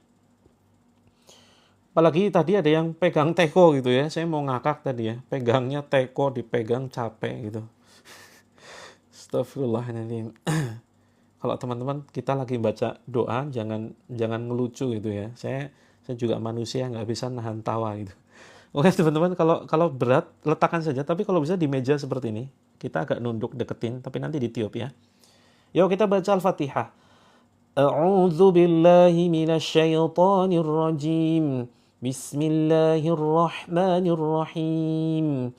Apalagi tadi ada yang pegang teko gitu ya. Saya mau ngakak tadi ya. Pegangnya teko, dipegang capek gitu. Astagfirullahaladzim. Kalau teman-teman kita lagi baca doa, jangan ngelucu gitu ya. Saya juga manusia, nggak bisa nahan tawa gitu. Oke teman-teman, kalau berat letakkan saja. Tapi kalau bisa di meja seperti ini, kita agak nunduk deketin, tapi nanti ditiup ya. Yuk kita baca Al-Fatihah. A'udzu billahi minasyaitonir rajim. Bismillahirrahmanirrahim.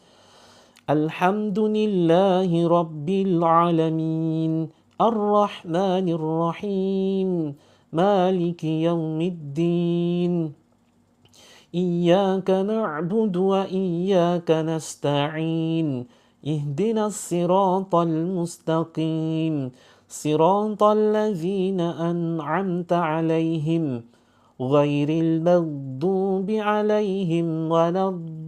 Alhamdulillahi rabbil alamin. Ar-Rahmanir-Rahim. Maliki yaumiddin. Iyyaka na'budu wa iyyaka nasta'in. Ihdinas siratal mustaqim. Siratal ladzina an'amta 'alaihim. Ghairil maghdubi 'alaihim waladdallin.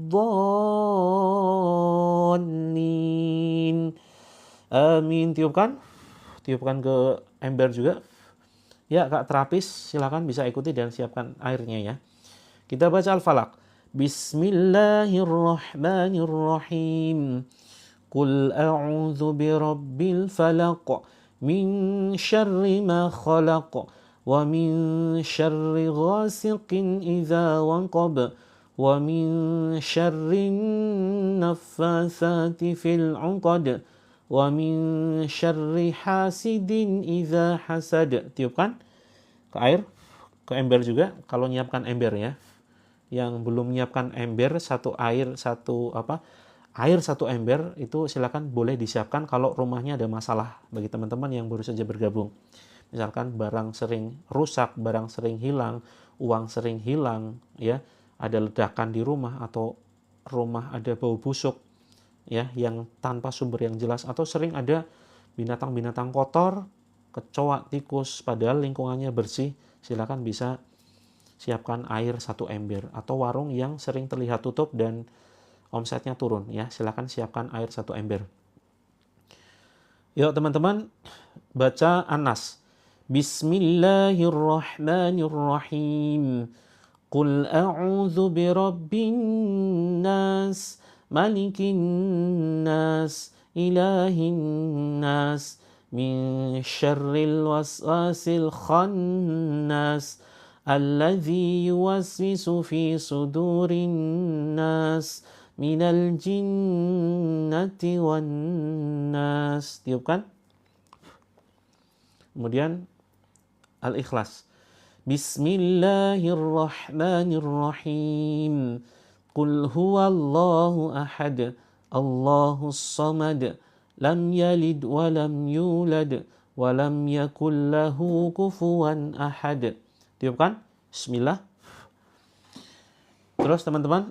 Amin. Tiupkan ke ember juga. Ya Kak terapis, silakan bisa ikuti dan siapkan airnya ya. Kita baca Al-Falaq. Bismillahirrahmanirrahim. Qul a'udzu birabbil falaq min syarri ma khalaq wa min syarri ghasiqin idza waqab wa min syarri naffatsati fil 'uqad wa min syarri hasidin idza hasad. Tiupkan ke air, ke ember juga. Kalau nyiapkan ember ya. Yang belum menyiapkan ember, air satu ember itu silakan boleh disiapkan kalau rumahnya ada masalah. Bagi teman-teman yang baru saja bergabung, misalkan barang sering rusak, barang sering hilang, uang sering hilang ya, ada ledakan di rumah atau rumah ada bau busuk ya, yang tanpa sumber yang jelas, atau sering ada binatang-binatang kotor, kecoa, tikus, padahal lingkungannya bersih, silakan bisa siapkan air satu ember. Atau warung yang sering terlihat tutup dan omsetnya turun ya, silakan siapkan air satu ember. Yuk teman-teman, baca An-Nas. Bismillahirrahmanirrahim. Qul a'udzu birabbin nas, malikin nas, ilahin nas, min syarril waswasil khannas, alladzi yuwaswisu fi sudurin nas, minal jinnati wan nas. Tiupkan. Kemudian Al-Ikhlas. Bismillahirrahmanirrahim. Qul huwallahu ahad, Allahus samad, lam yalid wa lam yulad wa lam yakul lahu kufuwan ahad. Tiupkan. Bismillah. Terus teman-teman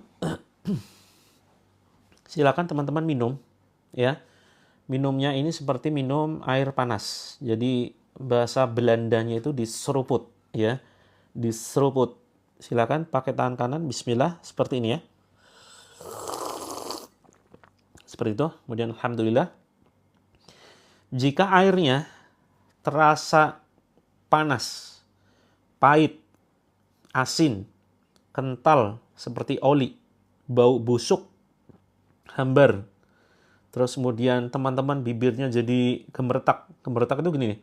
silakan teman-teman minum ya. Minumnya ini seperti minum air panas. Jadi bahasa Belandanya itu diseruput ya. Diseruput. Silakan pakai tangan kanan, bismillah, seperti ini ya. Seperti itu. Kemudian alhamdulillah. Jika airnya terasa panas, pahit, asin, kental seperti oli, bau busuk, hambar, terus kemudian teman-teman bibirnya jadi gemeretak. Gemeretak itu gini nih.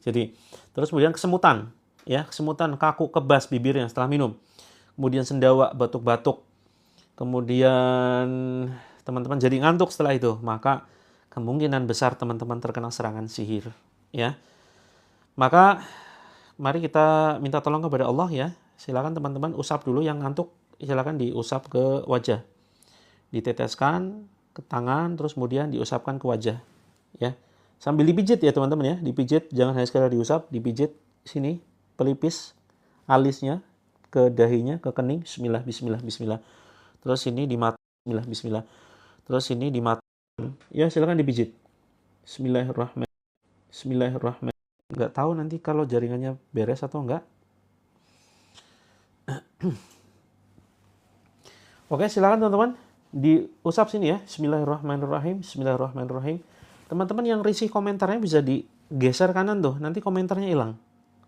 Jadi terus kemudian kesemutan, ya, kesemutan, kaku, kebas bibirnya setelah minum. Kemudian sendawa, batuk-batuk. Kemudian teman-teman jadi ngantuk setelah itu, maka kemungkinan besar teman-teman terkena serangan sihir, ya. Maka mari kita minta tolong kepada Allah ya. Silakan teman-teman usap dulu yang ngantuk, silakan diusap ke wajah. Diteteskan ke tangan, terus kemudian diusapkan ke wajah, ya. Sambil dipijit ya teman-teman ya, dipijit, jangan hanya sekadar diusap, dipijit sini pelipis alisnya ke dahinya, ke kening, bismillah bismillah bismillah. Terus ini di mata, bismillah bismillah. Terus ini di mata. Ya, silakan dipijit. Bismillahirrahmanirrahim. Bismillahirrahmanirrahim. Nggak tahu nanti kalau jaringannya beres atau enggak. Oke, silakan teman-teman diusap sini ya. Bismillahirrahmanirrahim. Bismillahirrahmanirrahim. Teman-teman yang risih komentarnya bisa digeser kanan tuh, nanti komentarnya hilang.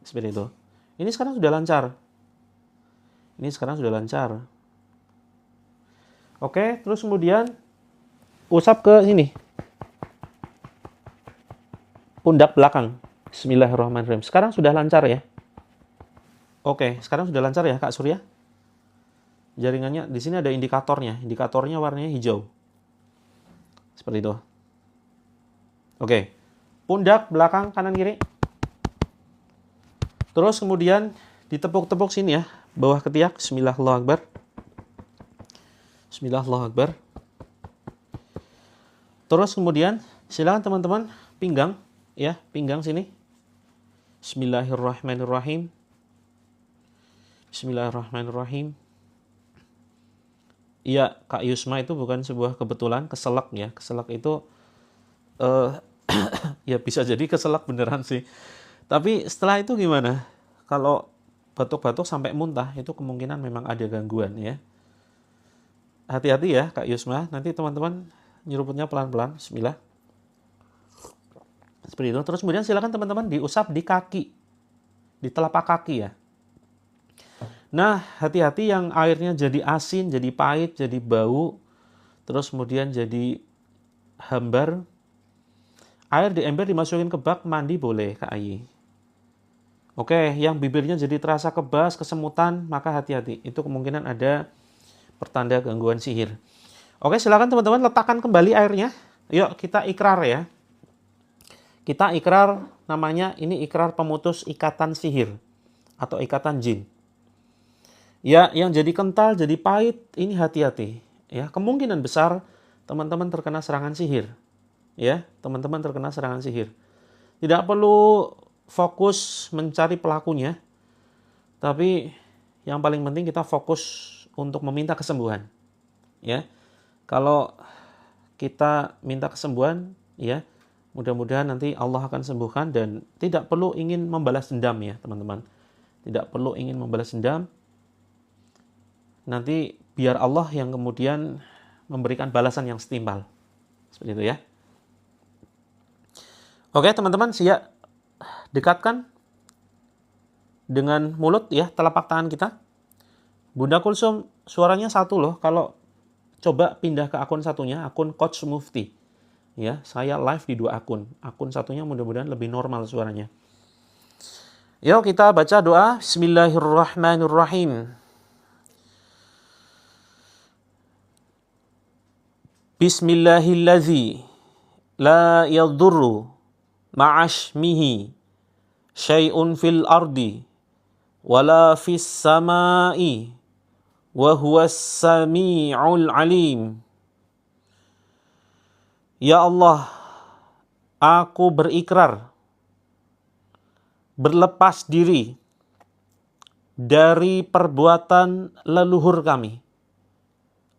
Seperti itu. Ini sekarang sudah lancar. Ini sekarang sudah lancar. Oke, terus kemudian usap ke sini. Pundak belakang. Bismillahirrahmanirrahim. Sekarang sudah lancar ya. Oke, sekarang sudah lancar ya Kak Surya. Jaringannya di sini ada indikatornya. Indikatornya warnanya hijau. Seperti itu. Oke. Pundak belakang kanan kiri. Terus kemudian ditepuk-tepuk sini ya, bawah ketiak. Bismillahirrahmanirrahim. Bismillahirrahmanirrahim. Terus kemudian silakan teman-teman pinggang ya, pinggang sini. Bismillahirrahmanirrahim. Bismillahirrahmanirrahim. Iya, Kak Yusma, itu bukan sebuah kebetulan, keselak ya. Keselak itu ya bisa jadi keselak beneran sih. Tapi setelah itu gimana? Kalau batuk-batuk sampai muntah, itu kemungkinan memang ada gangguan ya. Hati-hati ya Kak Yusma, nanti teman-teman nyeruputnya pelan-pelan. Bismillah. Seperti itu. Terus kemudian silakan teman-teman diusap di kaki, di telapak kaki ya. Nah, hati-hati yang airnya jadi asin, jadi pahit, jadi bau, terus kemudian jadi hambar. Air di ember dimasukin ke bak mandi boleh, Kak Ayi. Oke, yang bibirnya jadi terasa kebas, kesemutan, maka hati-hati. Itu kemungkinan ada pertanda gangguan sihir. Oke, silakan teman-teman letakkan kembali airnya. Yuk, kita ikrar ya. Kita ikrar, namanya ini ikrar pemutus ikatan sihir atau ikatan jin. Ya, yang jadi kental, jadi pahit, ini hati-hati. Ya, kemungkinan besar teman-teman terkena serangan sihir. Ya, teman-teman terkena serangan sihir. Tidak perlu fokus mencari pelakunya, tapi yang paling penting kita fokus untuk meminta kesembuhan. Ya, kalau kita minta kesembuhan, ya, mudah-mudahan nanti Allah akan sembuhkan dan tidak perlu ingin membalas dendam ya teman-teman. Tidak perlu ingin membalas dendam. Nanti biar Allah yang kemudian memberikan balasan yang setimpal. Seperti itu ya. Oke teman-teman, siap dekatkan dengan mulut ya telapak tangan kita. Bunda Kulsum suaranya satu loh. Kalau coba pindah ke akun satunya, akun Coach Mufti. Ya, saya live di 2 akun. Akun satunya mudah-mudahan lebih normal suaranya. Yuk kita baca doa. Bismillahirrahmanirrahim. Bismillahilladzi la yadurru ma'ashmihi syai'un fil ardi wala fis samai wa huwas sami'ul alim. Ya Allah, aku berikrar berlepas diri dari perbuatan leluhur kami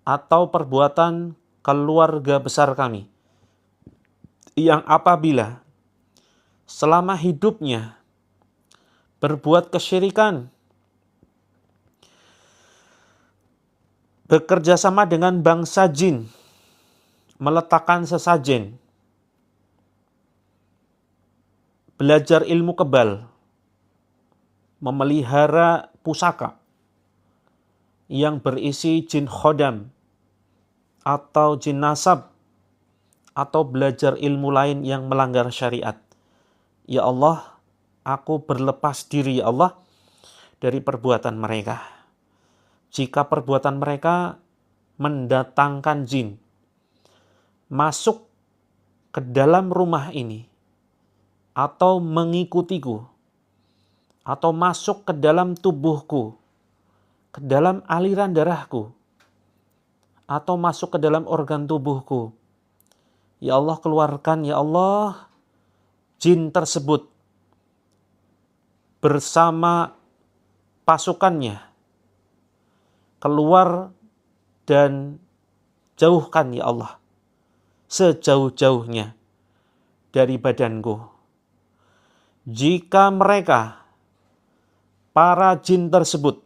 atau perbuatan keluarga besar kami yang apabila selama hidupnya berbuat kesyirikan, bekerja sama dengan bangsa jin, meletakkan sesajen, belajar ilmu kebal, memelihara pusaka yang berisi jin khodam atau jin nasab, atau belajar ilmu lain yang melanggar syariat. Ya Allah, aku berlepas diri ya Allah dari perbuatan mereka. Jika perbuatan mereka mendatangkan jin, masuk ke dalam rumah ini, atau mengikutiku, atau masuk ke dalam tubuhku, ke dalam aliran darahku, atau masuk ke dalam organ tubuhku. Ya Allah, keluarkan ya Allah jin tersebut bersama pasukannya keluar dan jauhkan ya Allah sejauh-jauhnya dari badanku. Jika mereka, para jin tersebut,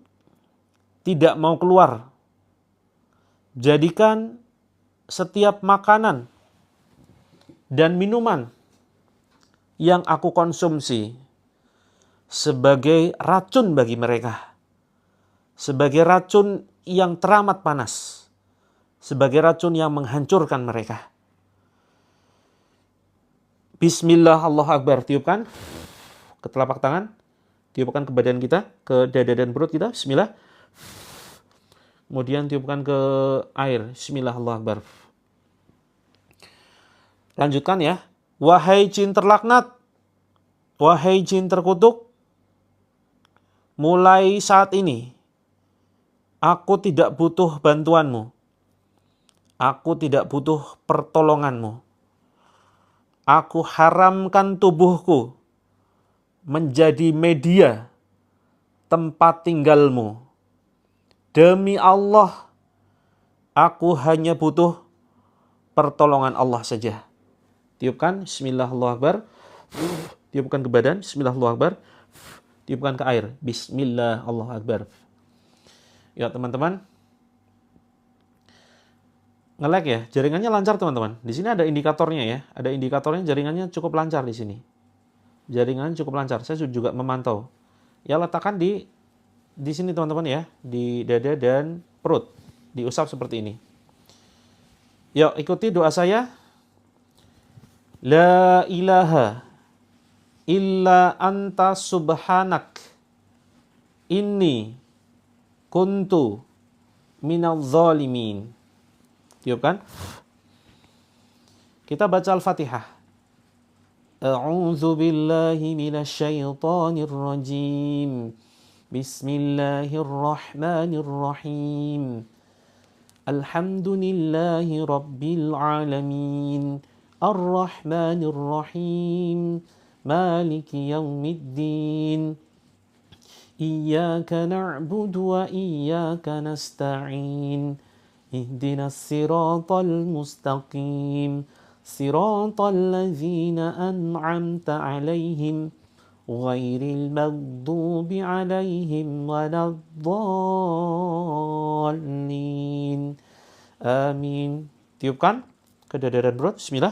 tidak mau keluar, jadikan setiap makanan dan minuman yang aku konsumsi sebagai racun bagi mereka, sebagai racun yang teramat panas, sebagai racun yang menghancurkan mereka. Bismillah, Allahu Akbar. Tiupkan ke telapak tangan, tiupkan ke badan kita, ke dada dan perut kita. Bismillah. Kemudian tiupkan ke air. Bismillah, Allahu Akbar. Lanjutkan ya. Wahai jin terlaknat, wahai jin terkutuk, mulai saat ini aku tidak butuh bantuanmu. Aku tidak butuh pertolonganmu. Aku haramkan tubuhku menjadi media tempat tinggalmu. Demi Allah, aku hanya butuh pertolongan Allah saja. Tiupkan, bismillah, Allahu Akbar. Tiupkan ke badan, bismillah, Allahu Akbar. Tiupkan ke air, bismillah, Allahu Akbar. Ya teman-teman, nge-lag ya, jaringannya lancar teman-teman. Di sini ada indikatornya ya, ada indikatornya, jaringannya cukup lancar di sini. Jaringannya cukup lancar, saya juga memantau. Ya letakkan di sini teman-teman ya, di dada dan perut, diusap seperti ini. Yuk ikuti doa saya. La ilaha illa anta subhanak inni kuntu minal zalimin. Tiupkan. Kita baca Al-Fatihah. A'udzu billahi minasyaitonir rajim. Bismillahirrahmanirrahim. Alhamdulillahi rabbil alamin. Ar-Rahmanir Rahim. Maliki yaumiddin. Iyyaka na'budu wa iyyaka nasta'in. اهدنا الصراط المستقيم صراط الذين أنعمت عليهم غير المغضوب عليهم ولا الضالين آمين. Tiupkan ke dada dan perut, bismillah.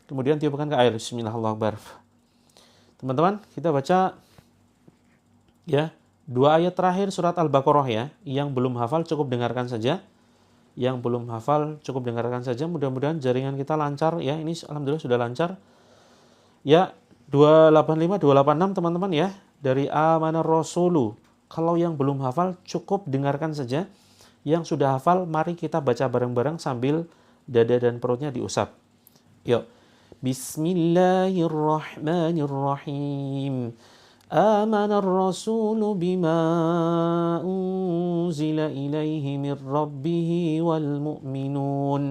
Kemudian tiupkan ke air, bismillah, Allahu Akbar. Teman-teman, kita baca ya 2 ayat terakhir surat Al-Baqarah ya. Yang belum hafal cukup dengarkan saja. Yang belum hafal cukup dengarkan saja. Mudah-mudahan jaringan kita lancar ya. Ini alhamdulillah sudah lancar. Ya, 285, 286 teman-teman ya. Dari Amanar Rasulu. Kalau yang belum hafal cukup dengarkan saja. Yang sudah hafal mari kita baca bareng-bareng sambil dada dan perutnya diusap. Yuk. Bismillahirrahmanirrahim. آمن الرسول بما أنزل إليه من ربه والمؤمنون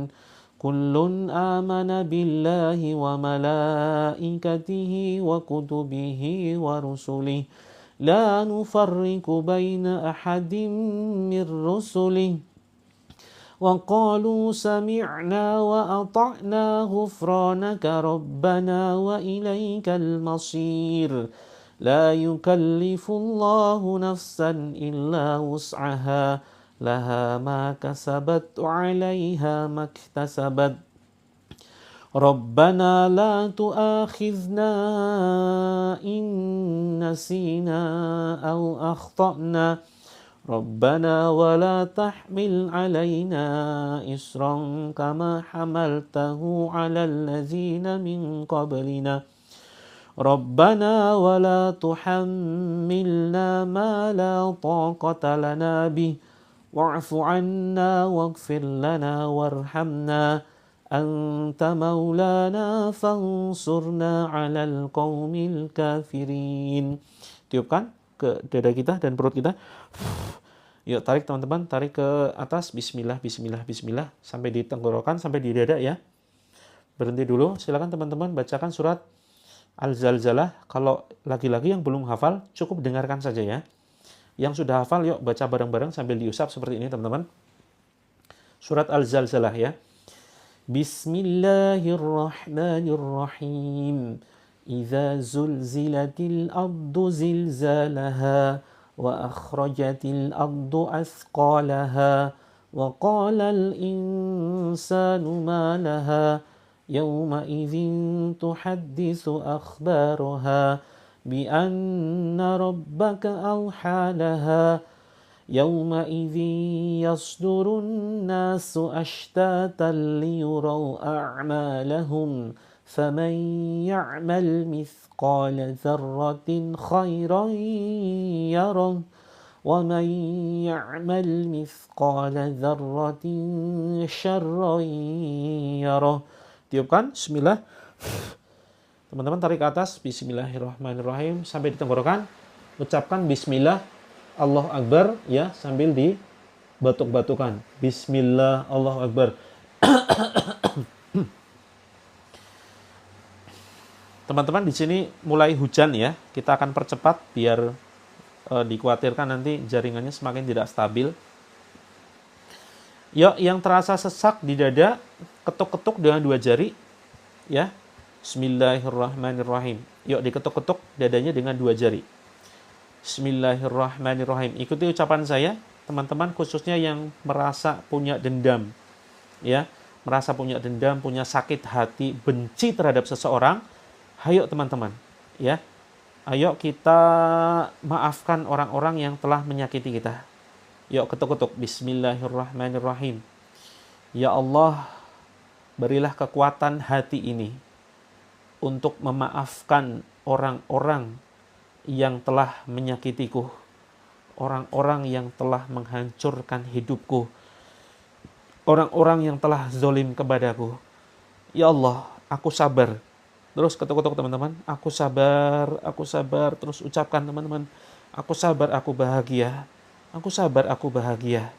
كل آمن بالله وملائكته وكتبه ورسله لا نفرق بين أحد من رسله وقالوا سمعنا وأطعنا غفرانك ربنا وإليك المصير لا يكلف الله نفسا إلا وسعها لها ما كسبت وعليها ما اكتسبت ربنا لا تؤاخذنا إن نسينا أو أخطأنا ربنا ولا تحمل علينا إصرا كما حملته على الذين من قبلنا ربنا ولا تحملنا ما لا طاقة لنا به wa'fu 'anna waghfir lana warhamna anta maulana fansurna 'alal qaumil kafirin. Tiupkan ke dada kita dan perut kita. Yuk tarik teman-teman, tarik ke atas. Bismillah, bismillah, bismillah. Sampai di tenggorokan, sampai di dada ya. Berhenti dulu. Silakan teman-teman bacakan surat Al-Zalzalah. Kalau lagi-lagi yang belum hafal, cukup dengarkan saja ya. Yang sudah hafal, yuk baca bareng-bareng sambil diusap seperti ini teman-teman. Surat Al-Zalzalah ya. Bismillahirrahmanirrahim. Iza zulzilatil ardu zilzalaha. وأخرجت الأرض أثقالها وقال الإنسان ما لها يومئذ تحدث أخبارها بأن ربك أوحى لها يومئذ يصدر الناس أشتاتا ليروا أعمالهم فمن يعمل مثقال ذرة خيرا يره ومن يعمل مثقال ذرة شرا يره. Tiupkan, bismillah. Teman-teman tarik ke atas, bismillahirrahmanirrahim sampai di tenggorokan. Ucapkan bismillah, Allah Akbar ya, sambil dibatuk-batukan. Bismillah, Allah Akbar. Teman-teman di sini mulai hujan ya. Kita akan percepat biar dikhawatirkan nanti jaringannya semakin tidak stabil. Yuk, yang terasa sesak di dada, ketuk-ketuk dengan 2 jari ya. Bismillahirrahmanirrahim. Yuk diketuk-ketuk dadanya dengan 2 jari. Bismillahirrahmanirrahim. Ikuti ucapan saya, teman-teman, khususnya yang merasa punya dendam ya, merasa punya dendam, punya sakit hati, benci terhadap seseorang. Ayo teman-teman, ya. Ayo kita maafkan orang-orang yang telah menyakiti kita. Yuk ketuk-ketuk. Bismillahirrahmanirrahim. Ya Allah, berilah kekuatan hati ini untuk memaafkan orang-orang yang telah menyakitiku, orang-orang yang telah menghancurkan hidupku, orang-orang yang telah zalim kepadaku. Ya Allah, aku sabar. Terus ketuk-ketuk teman-teman, aku sabar, terus ucapkan teman-teman, aku sabar, aku bahagia, aku sabar, aku bahagia.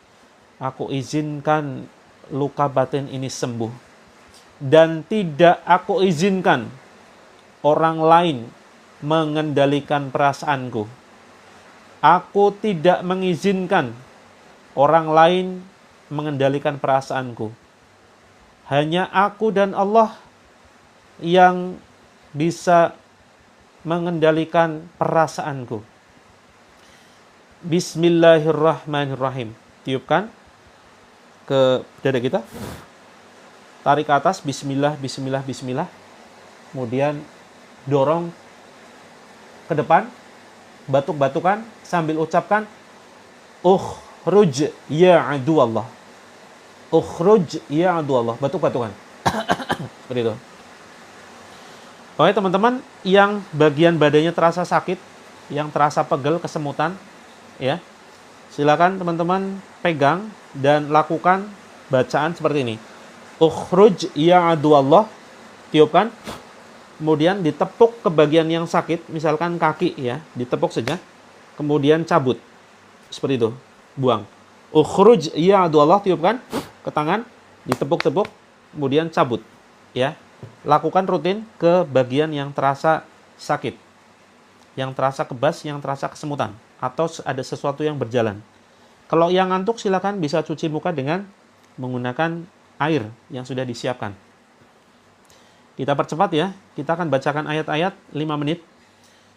Aku izinkan luka batin ini sembuh. Dan tidak aku izinkan orang lain mengendalikan perasaanku. Aku tidak mengizinkan orang lain mengendalikan perasaanku. Hanya aku dan Allah yang bisa mengendalikan perasaanku. Bismillahirrahmanirrahim. Tiupkan ke dada kita. Tarik ke atas. Bismillah, bismillah, bismillah. Kemudian dorong ke depan. Batuk-batukan sambil ucapkan ukhruj ya adu Allah. Ukhruj ya adu Allah. Batuk-batukan. Seperti itu. Oke teman-teman, yang bagian badannya terasa sakit, yang terasa pegel, kesemutan, ya, silakan teman-teman pegang dan lakukan bacaan seperti ini. Ukhruj ya adu Allah, tiupkan, kemudian ditepuk ke bagian yang sakit, misalkan kaki ya, ditepuk saja, kemudian cabut, seperti itu, buang. Ukhruj ya adu Allah, tiupkan ke tangan, ditepuk-tepuk, kemudian cabut, ya. Lakukan rutin ke bagian yang terasa sakit, yang terasa kebas, yang terasa kesemutan, atau ada sesuatu yang berjalan. Kalau yang ngantuk silakan bisa cuci muka dengan menggunakan air yang sudah disiapkan. Kita percepat ya, kita akan bacakan ayat-ayat 5 menit.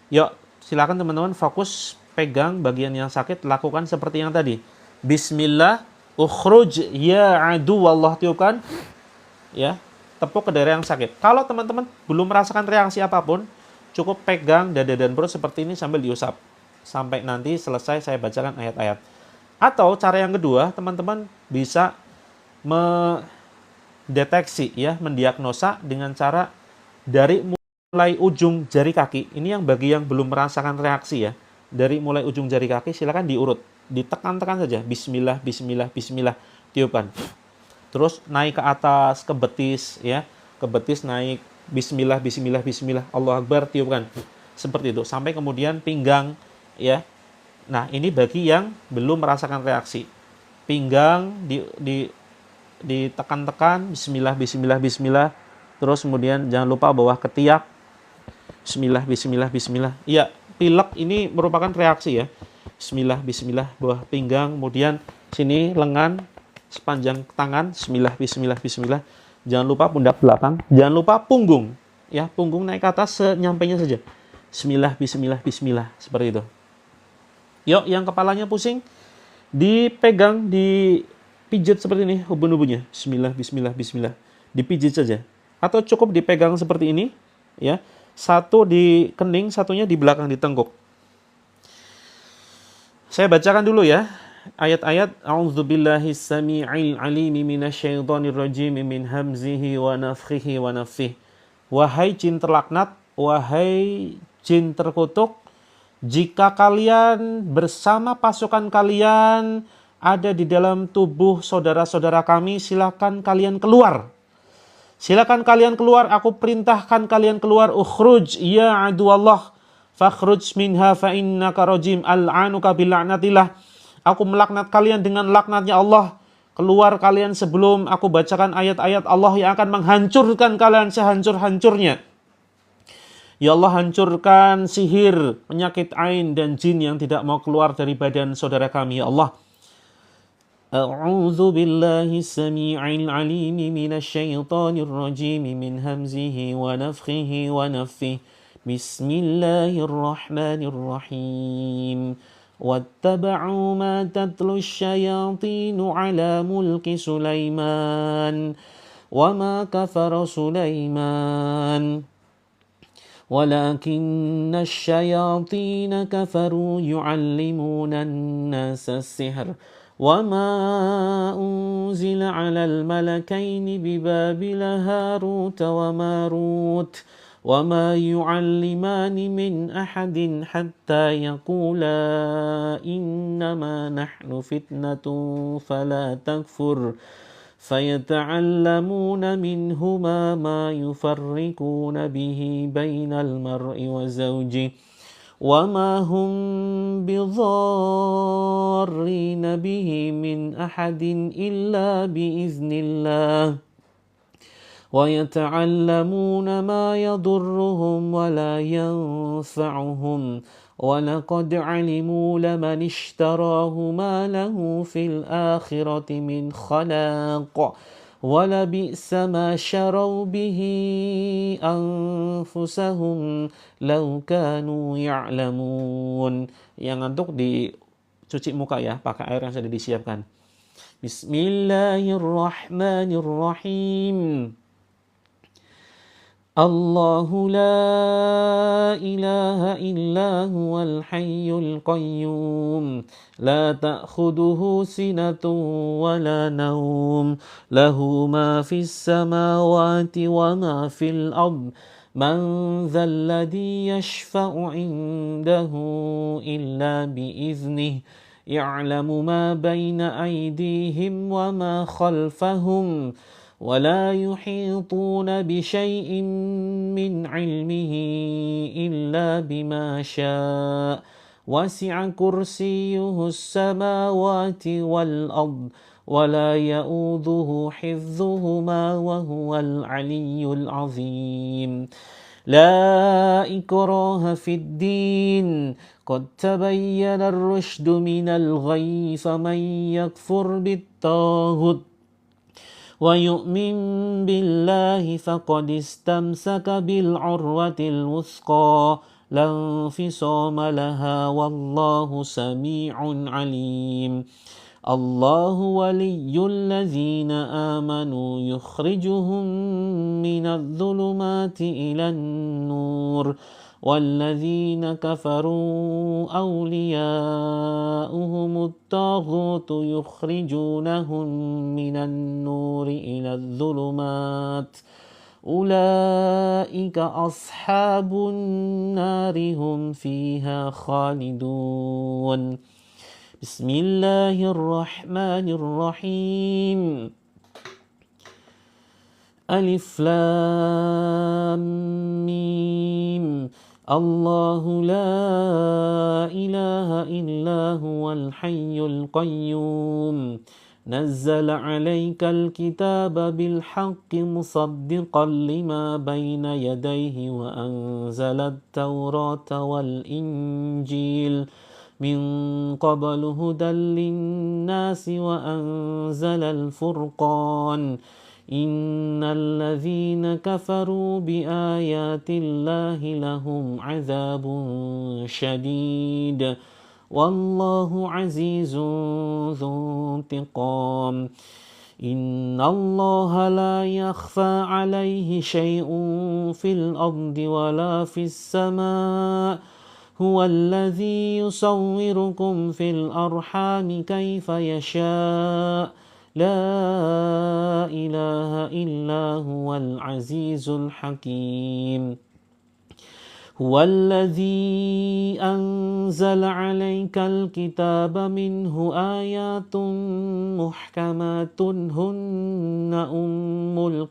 Yuk, silakan teman-teman fokus, pegang bagian yang sakit, lakukan seperti yang tadi. Bismillah, ukhruj ya adu wallah, tiupkan, ya. Tepuk ke daerah yang sakit. Kalau teman-teman belum merasakan reaksi apapun, cukup pegang dada dan perut seperti ini sambil diusap. Sampai nanti selesai saya bacakan ayat-ayat. Atau cara yang kedua, teman-teman bisa mendeteksi, ya, mendiagnosa dengan cara dari mulai ujung jari kaki. Ini yang bagi yang belum merasakan reaksi ya. Dari mulai ujung jari kaki silakan diurut. ditekan-tekan saja, bismillah, bismillah, bismillah, tiupkan. Terus naik ke atas, ke betis, ya, ke betis naik, bismillah, bismillah, bismillah, Allahu Akbar, tiupkan. Seperti itu, sampai kemudian pinggang, ya. Nah, ini bagi yang belum merasakan reaksi. Pinggang ditekan-tekan, bismillah, bismillah, bismillah. Terus kemudian jangan lupa bawah ketiak, bismillah, bismillah, bismillah. Iya, pilek ini merupakan reaksi ya. Bismillah, bismillah, bawah pinggang, kemudian sini lengan, sepanjang tangan, bismillah, bismillah, bismillah. Jangan lupa pundak belakang, jangan lupa punggung. Ya, punggung naik ke atas senyampainya saja. Bismillah, bismillah, bismillah, seperti itu. Yuk, yang kepalanya pusing, dipegang, dipijit seperti ini ubun-ubunnya. Bismillah, bismillah, bismillah. Dipijit saja. Atau cukup dipegang seperti ini, ya. Satu di kening, satunya di belakang di tengkuk. Saya bacakan dulu ya ayat-ayat. A'udzubillahis samii'il 'alimi minasyaitonir rajim min hamzihi wa nafthihi wa nafthihi. Wahai jin terlaknat, wahai jin terkutuk, jika kalian bersama pasukan kalian ada di dalam tubuh saudara-saudara kami, silakan kalian keluar. Silakan kalian keluar, aku perintahkan kalian keluar. Ukhruj ya aduwallah fakhruj minha fa innaka rajim al'anuka bil'anatillah. Aku melaknat kalian dengan laknatnya Allah. Keluar kalian sebelum aku bacakan ayat-ayat Allah yang akan menghancurkan kalian sehancur-hancurnya. Ya Allah, hancurkan sihir, penyakit ain dan jin yang tidak mau keluar dari badan saudara kami, ya Allah. A'udzu billahi samii'il 'aliim minasyaitonir rajiim min hamzihi wa nafthihi wa nafthihi. Bismillahirrahmanirrahim. واتبعوا ما تتلو الشياطين على ملك سليمان وما كفر سليمان ولكن الشياطين كفروا يعلمون الناس السحر وما أنزل على الملكين ببابل هاروت وماروت وما يعلمان من أحد حتى يقولا إنما نحن فتنة فلا تكفر فيتعلمون منهما ما يفرقون به بين المرء وزوجه وما هم بضارين به من أحد إلا بإذن الله ويتعلمون ما يضرهم ولا ينفعهم ولقد علموا لمن اشتراه ما له في الآخرة من خلاق ولبئس ما شروا به أنفسهم لو كانوا يعلمون. Yang ngantuk dicuci muka ya, pakai air yang sudah disiapkan. Bismillahirrahmanirrahim. الله لا إله إلا هو الحي القيوم لا تأخذه سنة ولا نوم له ما في السماوات وما في الأرض من ذا الذي يشفع عنده إلا بإذنه يعلم ما بين أيديهم وما خلفهم ولا يحيطون بشيء من علمه إلا بما شاء وسع كرسيه السماوات والأرض ولا يؤوده حفظهما وهو العلي العظيم لا إكراه في الدين قد تبين الرشد من الغي فمن يكفر بالطاغوت ويؤمن بالله فقد استمسك بالعروة الوثقى لا انفصام لها والله سميع عليم الله ولي الذين آمنوا يخرجهم من الظلمات إلى النور والذين كفروا أولياؤهم الطاغوت يخرجونهم من النور إلى الظلمات أولئك أصحاب النار هم فيها خالدون. Bismillahirrahmanirrahim. Alif Lam Mim. Allahu la ilaha illa huwal hayyul qayyum. Nazzala 'alaikal kitaba bil haqqi musaddiqan lima bayna yadayhi wa anzalat tawrata wal injil min qablu hudan linnasi wa anzalal furqan. Innal ladzina kafaru bi ayatillahi lahum 'adzabun syadid. Wallahu 'azizun dzuntiqam. Innallaha la yakhfa 'alaihi syai'un fil ardi wala fis sama'. Huwallazi yusawwirukum fil arhami kaifa yasha'. La ilaha illa huwal azizul hakim. Huwallazi anzala 'alaikal kitaba minhu ayatun muhkamatun hunna ummul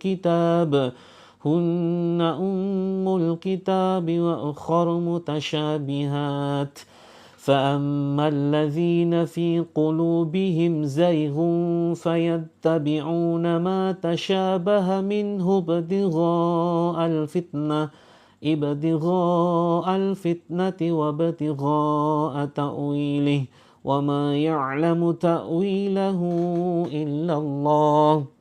kitab wa ukhra mutasyabihat. فأما الذين في قلوبهم زيغ فيتبعون ما تشابه منه ابتغاء الفتنة وابتغاء تأويله وما يعلم تأويله إلا الله.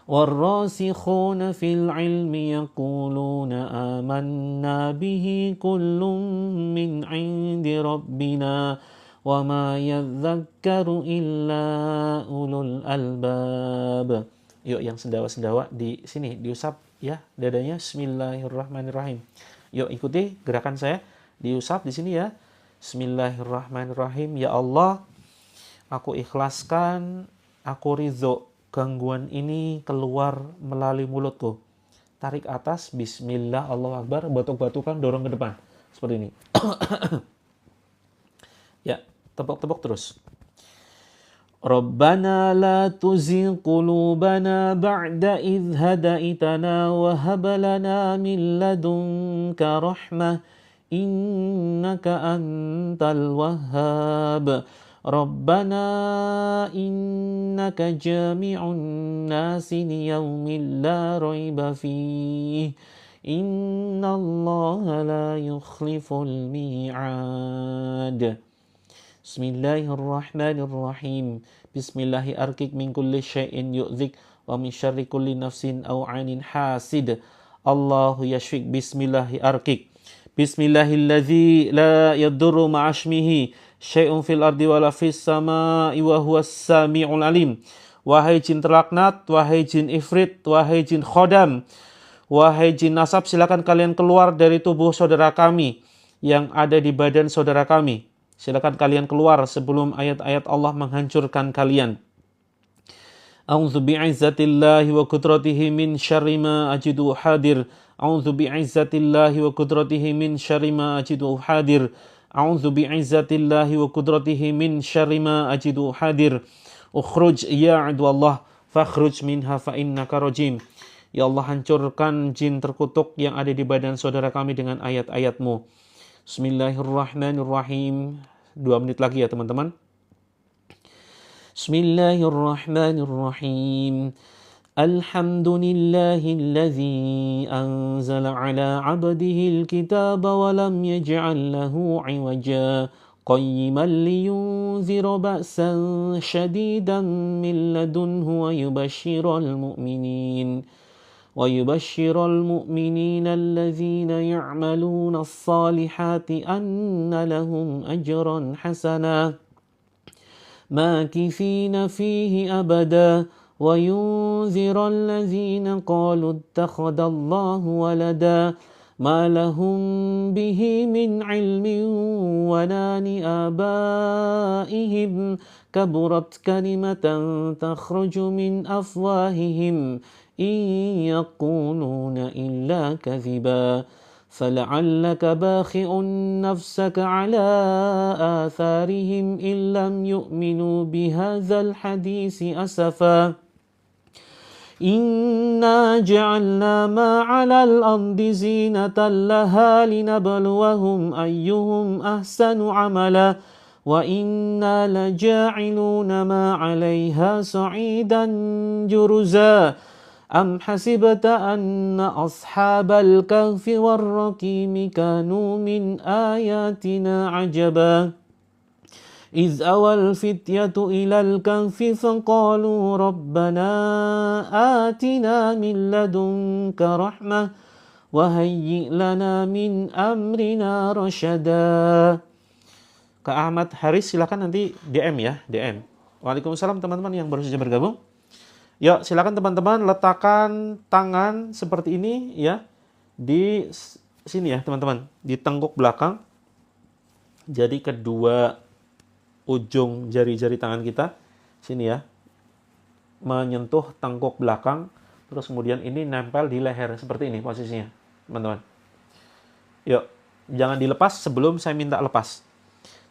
والراسخون في العلم يقولون آمنا به كل من عند ربنا وما يذكر إلا أولو الألباب. Yuk yang sendawa-sendawa di sini diusap ya dadanya. Bismillahirrahmanirrahim. Yuk ikuti gerakan saya, diusap di sini ya. Bismillahirrahmanirrahim. Ya Allah, aku ikhlaskan, aku ridho gangguan ini keluar melalui mulutku. Tarik atas, bismillah, Allahu Akbar, batuk-batukan, dorong ke depan. Seperti ini. Ya, tepuk-tepuk terus. Rabbana la tuzigh qulubana ba'da idh hadaitana wa hab lana min ladunka rahmah innaka antal wahhab. Rabbana innaka jami'un nasi liyaumin la raiba fih. Innallaha la yukhliful mi'ad. Bismillahirrahmanirrahim. Bismillahi arkik min kulli syai'in yu'dzik wa min syarri kulli nafsin aw 'ainin hasid. Allahu yashfik. Bismillahi arkik. Bismillahilladzi la yadurru ma'asmihi syai'un fil ardi wala fis sama'i wa huwas sami'ul alim. Wahai jin terlaknat, wahai jin ifrit, wahai jin khodam, wahai jin nasab, silakan kalian keluar dari tubuh saudara kami yang ada di badan saudara kami. Silakan kalian keluar sebelum ayat-ayat Allah menghancurkan kalian. A'udzu bi'izzatillahi wa qudratihi min syarri ma ajidu hadir. A'udzu bi'izzatillahi wa qudratihi min syarri ma ajidu hadir. A'udzu bi'izzatillahi wa qudratihi min syarri ma ajidu hadir. Ukhruj ya adwallah fakhruj minha fa innaka rajim. Ya Allah, hancurkan jin terkutuk yang ada di badan saudara kami dengan ayat-ayat-Mu. Bismillahirrahmanirrahim. 2 menit lagi ya teman-teman. Bismillahirrahmanirrahim. Alhamdulillahilladzi anzala ala 'abdihil kitaba wa lam yaj'al lahu 'iwaja qayyiman liyunzira ba'san shadidan min ladunhu wa yubashshiral mu'minina alladhina ya'maluna as-salihati anna lahum ajran hasana makithina fihi abada wa yunzira alladhina qalu ittakhadallahu walada ma lahum bihi min ilmin wa la li abaihim kaburat kalimatan takhruju min afwahihim in yaquluna illa kadhiba فَلَعَلَّكَ بَاخِعٌ نَفْسَكَ عَلَى آثَارِهِمْ إِنْ لَمْ يُؤْمِنُوا بِهَذَا الْحَدِيثِ أَسَفًا إِنَّا جَعَلْنَا مَا عَلَى الْأَرْضِ زِينَةً لَهَا لِنَبْلُوَهُمْ أَيُّهُمْ أَحْسَنُ عَمَلًا وَإِنَّا لَجَاعِلُونَ مَا عَلَيْهَا صَعِيدًا جُرُزًا أَمْ حَسِبْتَ أَنَّ أَصْحَابَ الْكَهْفِ وَالرَّقِيمِ كَانُوا مِنْ آيَاتِنَا عَجَبًا إِذْ أَوَى الْفِتْيَةُ إِلَى الْكَهْفِ فَقَالُوا رَبَّنَا آتِنَا مِنْ لَدُنْكَ رَحْمَةً وَهَيِّئْ لَنَا مِنْ أَمْرِنَا رَشَدًا. Kak Ahmad Haris, silakan nanti DM ya, DM. Waalaikumsalam teman-teman yang baru saja bergabung. Yuk, silakan teman-teman letakkan tangan seperti ini ya di sini ya teman-teman, di tengkuk belakang. Jadi kedua ujung jari-jari tangan kita sini ya, menyentuh tengkuk belakang, terus kemudian ini nempel di leher seperti ini posisinya, teman-teman. Yuk, jangan dilepas sebelum saya minta lepas.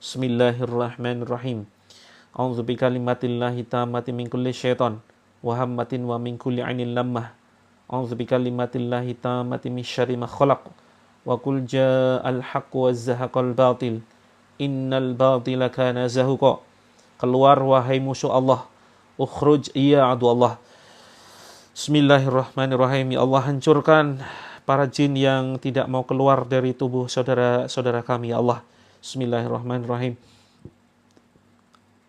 Bismillahirrahmanirrahim. A'udzu bikalimatillahi tammati min kulli syaitan wa hammatin wa min kulli 'ainin lammah. A'udzu bikalimatillahi tammati min syarri ma khalaq. Wa qul ja'al haqqu wa zahaqal batil. Innal batila kana zahuqa. Keluar wahai musuh Allah. Ukhruj ya adu Allah. Bismillahirrahmanirrahim. Ya Allah, hancurkan para jin yang tidak mau keluar dari tubuh saudara-saudara kami ya Allah. Bismillahirrahmanirrahim.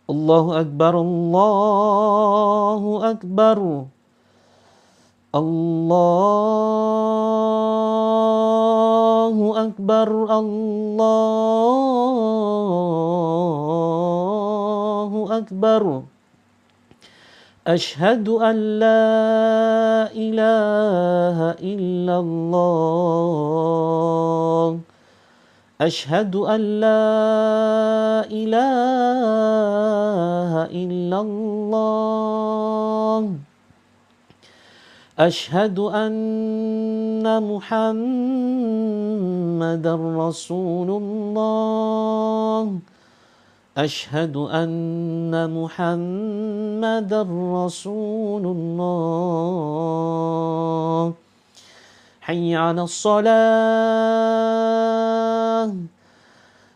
Allahu Akbar, Allahu Akbar. Allahu Akbar, Allahu Akbar. Ashhadu an la ilaha illallah. Ashhadu an la ilaha illallah. Ashhadu anna Muhammadar Rasulullah. Ashhadu anna Muhammadar Rasulullah. Hayya 'alas shalah.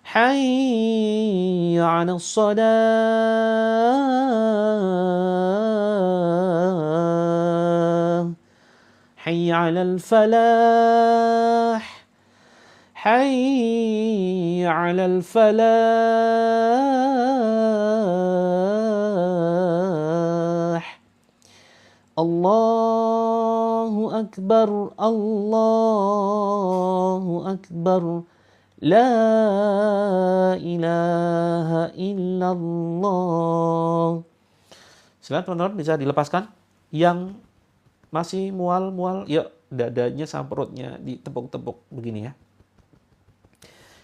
Hayya 'alas salah. Hayya 'alal falah. Hayya 'alal falah. Allahu Akbar, Allahu Akbar. La ilaha illallah. Silakan teman-teman bisa dilepaskan. Yang masih mual-mual, yuk dadanya sama perutnya ditepuk-tepuk begini ya.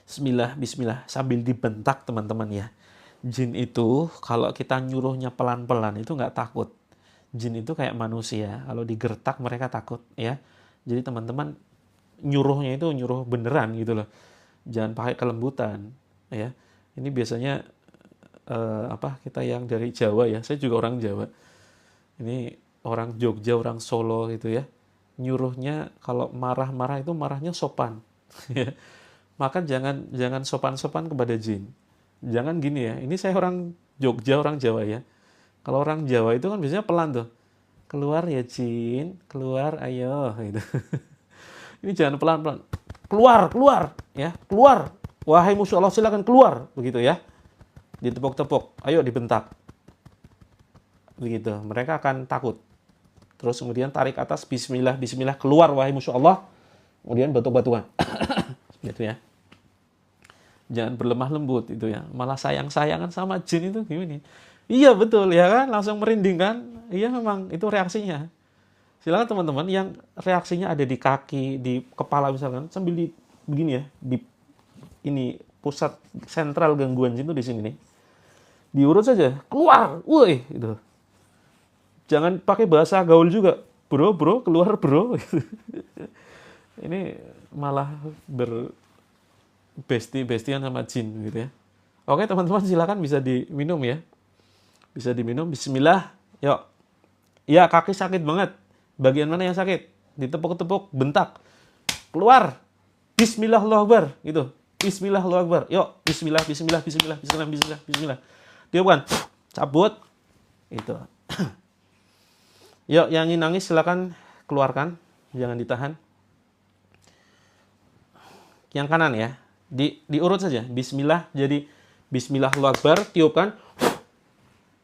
Bismillah, bismillah. Sambil dibentak teman-teman ya. Jin itu kalau kita nyuruhnya pelan-pelan itu nggak takut. Jin itu kayak manusia, kalau digertak mereka takut ya. Jadi teman-teman nyuruhnya itu nyuruh beneran gitu loh. Jangan pakai kelembutan ya. Ini biasanya kita yang dari Jawa ya. Saya juga orang Jawa. Ini orang Jogja, orang Solo gitu ya. Nyuruhnya kalau marah-marah itu marahnya sopan ya. Maka jangan sopan-sopan kepada jin. Jangan gini ya. Ini saya orang Jogja, orang Jawa ya. Kalau orang Jawa itu kan biasanya pelan tuh. Keluar ya jin, keluar ayo gitu. Ini jangan pelan-pelan. Keluar ya, keluar. Wahai musuh Allah silakan keluar, begitu ya. Ditepuk-tepuk, ayo dibentak. Begitu, mereka akan takut. Terus kemudian tarik atas, bismillah, bismillah, keluar wahai musuh Allah. Kemudian batuk-batukan. Gitu ya. Jangan berlemah lembut itu ya. Malah sayang-sayangan sama jin itu gimana? Iya betul ya kan, langsung merinding kan? Iya memang itu reaksinya. Silakan teman-teman yang reaksinya ada di kaki, di kepala misalkan, sambil begini ya, di ini pusat sentral gangguan jin itu di sini nih. Diurut saja, keluar, woi gitu. Jangan pakai bahasa gaul juga, bro, keluar bro. Ini malah berbestian sama jin gitu ya. Oke teman-teman, silakan bisa diminum ya. Bisa diminum. Bismillah. Yuk. Ya, kaki sakit banget. Bagian mana yang sakit? Ditepuk-tepuk, bentak. Keluar. Bismillah, Allahu Akbar. Gitu. Bismillah, Allahu Akbar. Yuk. Bismillah, bismillah, bismillah, bismillah, bismillah, bismillah. Tiupkan. Cabut. Itu. Yuk, yang ingin nangis silakan keluarkan. Jangan ditahan. Yang kanan ya. Diurut saja. Bismillah. Jadi Bismillah, Allahu Akbar. Tiupkan.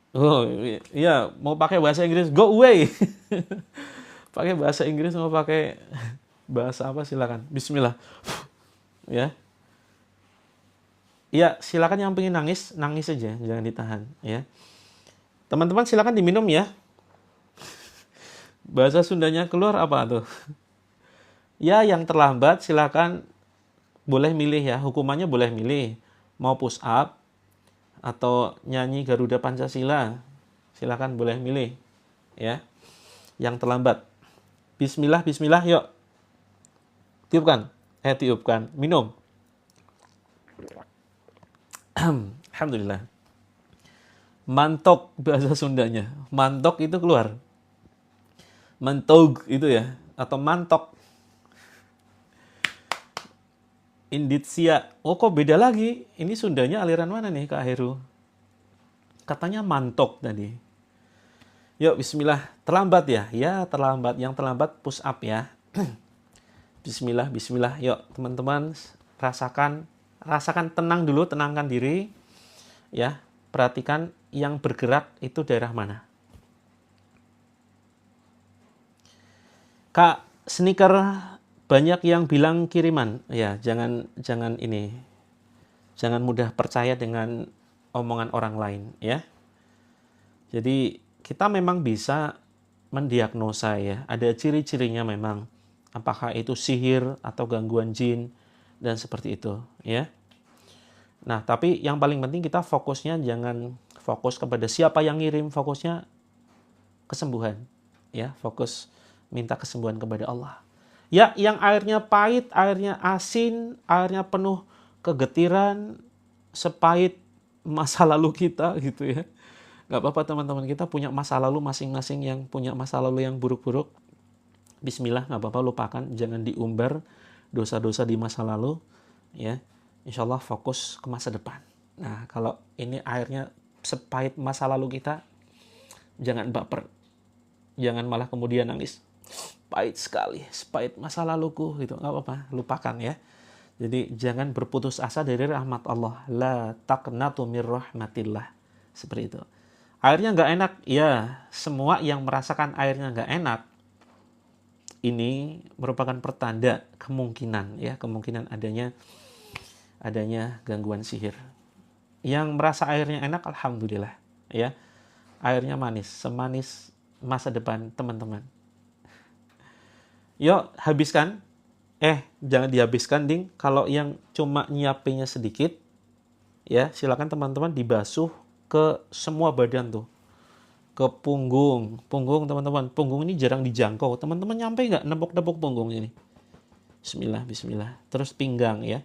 Oh iya, mau pakai bahasa Inggris, go away. Pakai bahasa Inggris, mau pakai bahasa apa silakan. Bismillah. Ya. Iya, silakan yang pengen nangis, nangis saja, jangan ditahan ya. Teman-teman silakan diminum ya. Bahasa Sundanya keluar apa tuh? Ya, yang terlambat silakan boleh milih ya, hukumannya boleh milih. Mau push up atau nyanyi Garuda Pancasila, silakan boleh milih ya. Yang terlambat, Bismillah, Bismillah, yuk tiupkan, minum. Alhamdulillah. Mantok bahasa Sundanya, mantok itu keluar, mentog itu ya, atau mantok. Inditsia. Oh kok beda lagi? Ini Sundanya aliran mana nih Kak Heru? Katanya mantok tadi. Yuk bismillah. Terlambat ya? Ya terlambat. Yang terlambat push up ya. Bismillah, bismillah. Yuk teman-teman rasakan tenang dulu, tenangkan diri. Ya, perhatikan yang bergerak itu daerah mana. Kak, sneaker banyak yang bilang kiriman. Ya, jangan ini. Jangan mudah percaya dengan omongan orang lain ya. Jadi kita memang bisa mendiagnosa ya. Ada ciri-cirinya memang. Apakah itu sihir atau gangguan jin dan seperti itu ya. Nah, tapi yang paling penting kita fokusnya jangan fokus kepada siapa yang ngirim, fokusnya kesembuhan ya. Fokus minta kesembuhan kepada Allah. Ya, yang airnya pahit, airnya asin, airnya penuh kegetiran, sepahit masa lalu kita gitu ya. Gak apa-apa teman-teman, kita punya masa lalu masing-masing, yang punya masa lalu yang buruk-buruk. Bismillah, gak apa-apa, lupakan. Jangan diumbar dosa-dosa di masa lalu. Ya, insya Allah fokus ke masa depan. Nah, kalau ini airnya sepahit masa lalu kita, jangan baper. Jangan malah kemudian nangis. Pahit sekali, sepahit masa laluku gitu, nggak apa-apa, lupakan ya. Jadi jangan berputus asa dari rahmat Allah. La taqnatu mir rahmatillah. Seperti itu. Airnya nggak enak, ya semua yang merasakan airnya nggak enak, ini merupakan pertanda kemungkinan ya, kemungkinan adanya gangguan sihir. Yang merasa airnya enak, alhamdulillah ya. Airnya manis, semanis masa depan teman-teman. Yuk, habiskan. Jangan dihabiskan, ding. Kalau yang cuma nyiapinnya sedikit, ya silakan teman-teman dibasuh ke semua badan tuh. Ke punggung teman-teman. Punggung ini jarang dijangkau. Teman-teman nyampe nggak nepuk-nepuk punggung ini? Bismillah, bismillah. Terus pinggang ya.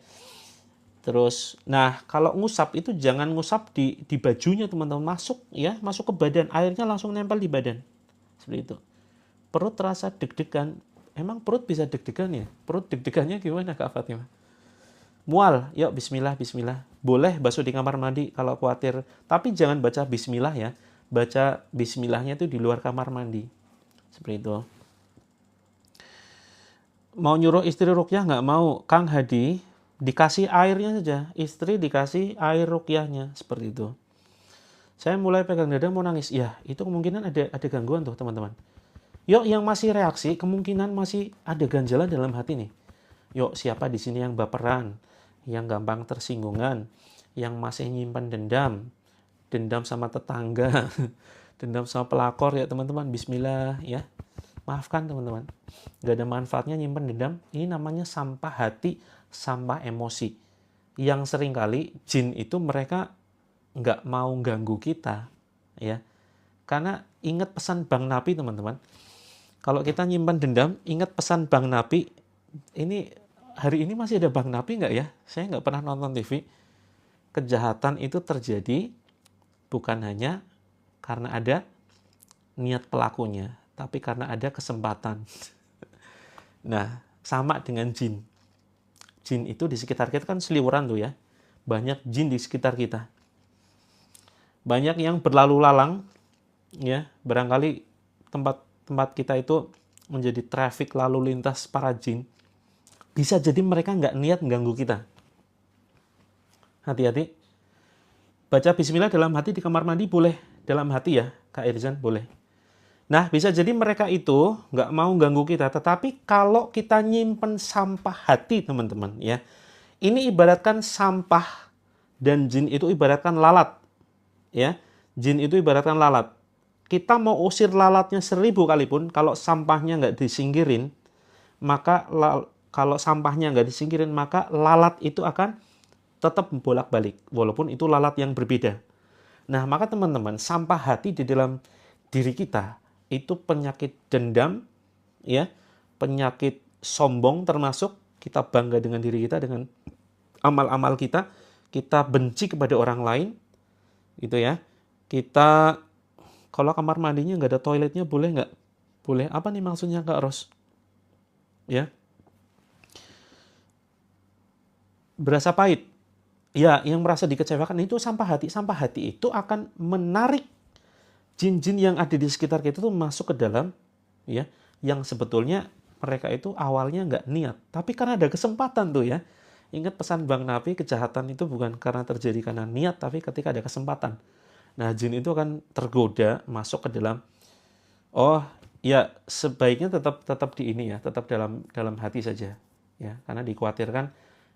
Terus, nah kalau ngusap itu jangan ngusap di bajunya teman-teman. Masuk ya, masuk ke badan. Airnya langsung nempel di badan. Seperti itu. Perut terasa deg-degan. Emang perut bisa deg-degan ya? Perut deg-degannya gimana Kak Fatimah? Mual, yuk bismillah, bismillah. Boleh basuh di kamar mandi kalau khawatir. Tapi jangan baca bismillah ya. Baca bismillahnya itu di luar kamar mandi. Seperti itu. Mau nyuruh istri ruqyah nggak mau? Kang Hadi, dikasih airnya saja. Istri dikasih air ruqyahnya. Seperti itu. Saya mulai pegang dada mau nangis. Ya, itu kemungkinan ada gangguan tuh teman-teman. Yuk, yang masih reaksi, kemungkinan masih ada ganjalan dalam hati nih. Yuk, siapa di sini yang baperan, yang gampang tersinggungan, yang masih nyimpan dendam sama tetangga, dendam sama pelakor ya teman-teman. Bismillah ya. Maafkan teman-teman. Gak ada manfaatnya nyimpan dendam. Ini namanya sampah hati, sampah emosi. Yang seringkali jin itu mereka nggak mau ganggu kita ya. Karena ingat pesan Bang Nabi teman-teman. Kalau kita nyimpan dendam, ingat pesan Bang Nabi, ini hari ini masih ada Bang Napi nggak ya? Saya nggak pernah nonton TV. Kejahatan itu terjadi bukan hanya karena ada niat pelakunya, tapi karena ada kesempatan. Nah, sama dengan jin. Jin itu di sekitar kita kan seliweran tuh ya. Banyak jin di sekitar kita. Banyak yang berlalu lalang, ya. Barangkali tempat kita itu menjadi traffic lalu lintas para jin. Bisa jadi mereka nggak niat mengganggu kita. Hati-hati. Baca bismillah dalam hati di kamar mandi boleh. Dalam hati ya, Kak Irzan, boleh. Nah, bisa jadi mereka itu nggak mau ganggu kita. Tetapi kalau kita nyimpen sampah hati, teman-teman, ya. Ini ibaratkan sampah dan jin itu ibaratkan lalat. Ya, jin itu ibaratkan lalat. Kita mau usir lalatnya 1000 kali pun, kalau sampahnya nggak disingkirin, maka kalau sampahnya nggak disingkirin, maka lalat itu akan tetap bolak-balik, walaupun itu lalat yang berbeda. Nah, maka teman-teman, sampah hati di dalam diri kita itu penyakit dendam, ya, penyakit sombong termasuk kita bangga dengan diri kita, dengan amal-amal kita, kita benci kepada orang lain, gitu ya. Kita kalau kamar mandinya nggak ada toiletnya boleh nggak? Boleh. Apa nih maksudnya Kak Ros? Ya, berasa pahit. Ya, yang merasa dikecewakan itu sampah hati. Sampah hati itu akan menarik jin-jin yang ada di sekitar kita tuh masuk ke dalam, ya, yang sebetulnya mereka itu awalnya nggak niat, tapi karena ada kesempatan tuh ya. Ingat pesan Bang Nafi, kejahatan itu bukan karena terjadi karena niat, tapi ketika ada kesempatan. Nah, jin itu akan tergoda masuk ke dalam. Oh, ya sebaiknya tetap di ini ya, tetap dalam hati saja, ya, karena dikhawatirkan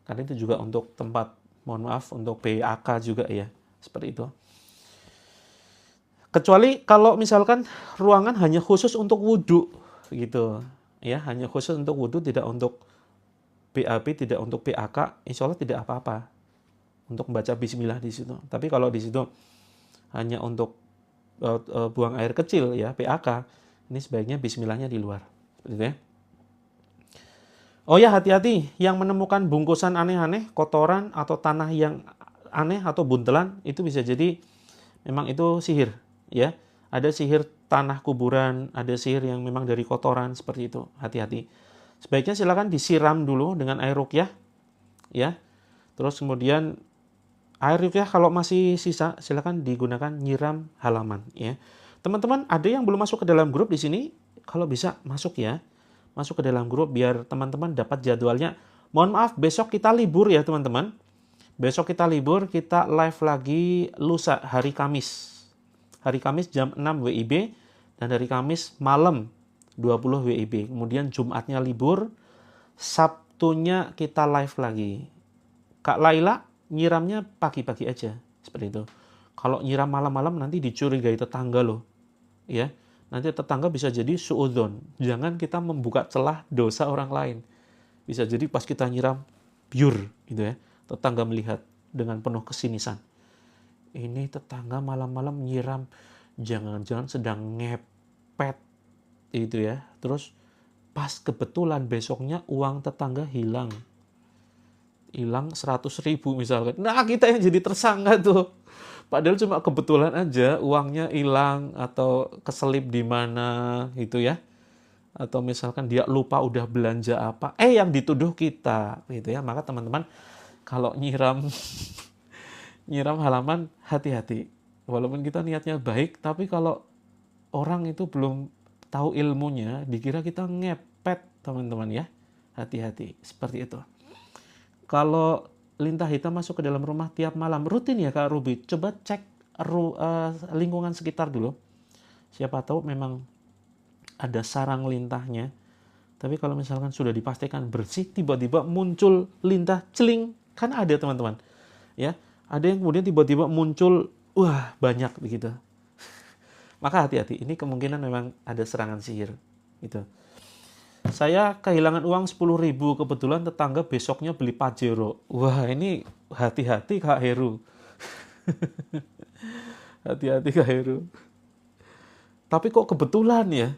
karena itu juga untuk tempat, mohon maaf, untuk PAK juga ya, seperti itu. Kecuali kalau misalkan ruangan hanya khusus untuk wudhu gitu, ya, hanya khusus untuk wudhu, tidak untuk BAB, tidak untuk PAK, insya Allah tidak apa-apa untuk membaca bismillah di situ. Tapi kalau di situ hanya untuk buang air kecil ya, PAK, ini sebaiknya bismillahnya di luar, gitu ya. Oh ya, hati-hati yang menemukan bungkusan aneh-aneh, kotoran atau tanah yang aneh atau buntelan, itu bisa jadi memang itu sihir, ya. Ada sihir tanah kuburan, ada sihir yang memang dari kotoran, seperti itu. Hati-hati. Sebaiknya silakan disiram dulu dengan air ruqyah, ya. Terus kemudian air ruqyah kalau masih sisa, silakan digunakan nyiram halaman, ya. Teman-teman, ada yang belum masuk ke dalam grup di sini, kalau bisa masuk ya. Masuk ke dalam grup biar teman-teman dapat jadwalnya. Mohon maaf, besok kita libur ya teman-teman. Besok kita libur, kita live lagi lusa hari Kamis. Hari Kamis jam 6 WIB dan hari Kamis malam 20 WIB. Kemudian Jumatnya libur, Sabtunya kita live lagi. Kak Laila nyiramnya pagi-pagi aja, seperti itu. Kalau nyiram malam-malam nanti dicurigai tetangga loh. Ya. Nanti tetangga bisa jadi suudzon. Jangan kita membuka celah dosa orang lain. Bisa jadi pas kita nyiram pure gitu ya. Tetangga melihat dengan penuh kesinisan. Ini tetangga malam-malam nyiram, jangan-jangan sedang ngepet itu ya. Terus pas kebetulan besoknya uang tetangga hilang. Hilang 100.000 misalkan. Nah, kita yang jadi tersangka tuh. Padahal cuma kebetulan aja uangnya hilang atau keselip di mana gitu ya. Atau misalkan dia lupa udah belanja apa. Yang dituduh kita gitu ya. Maka teman-teman kalau nyiram nyiram halaman hati-hati. Walaupun kita niatnya baik, tapi kalau orang itu belum tahu ilmunya, dikira kita ngepet teman-teman ya. Hati-hati seperti itu. Kalau lintah hitam masuk ke dalam rumah tiap malam, rutin ya Kak Ruby, coba cek lingkungan sekitar dulu. Siapa tahu memang ada sarang lintahnya. Tapi kalau misalkan sudah dipastikan bersih, tiba-tiba muncul lintah celing, kan ada teman-teman. Ya, ada yang kemudian tiba-tiba muncul, wah banyak begitu. Maka hati-hati, ini kemungkinan memang ada serangan sihir. Gitu. Saya kehilangan uang 10.000, kebetulan tetangga besoknya beli Pajero. Wah, ini hati-hati Kak Heru. Hati-hati Kak Heru. Tapi kok kebetulan ya?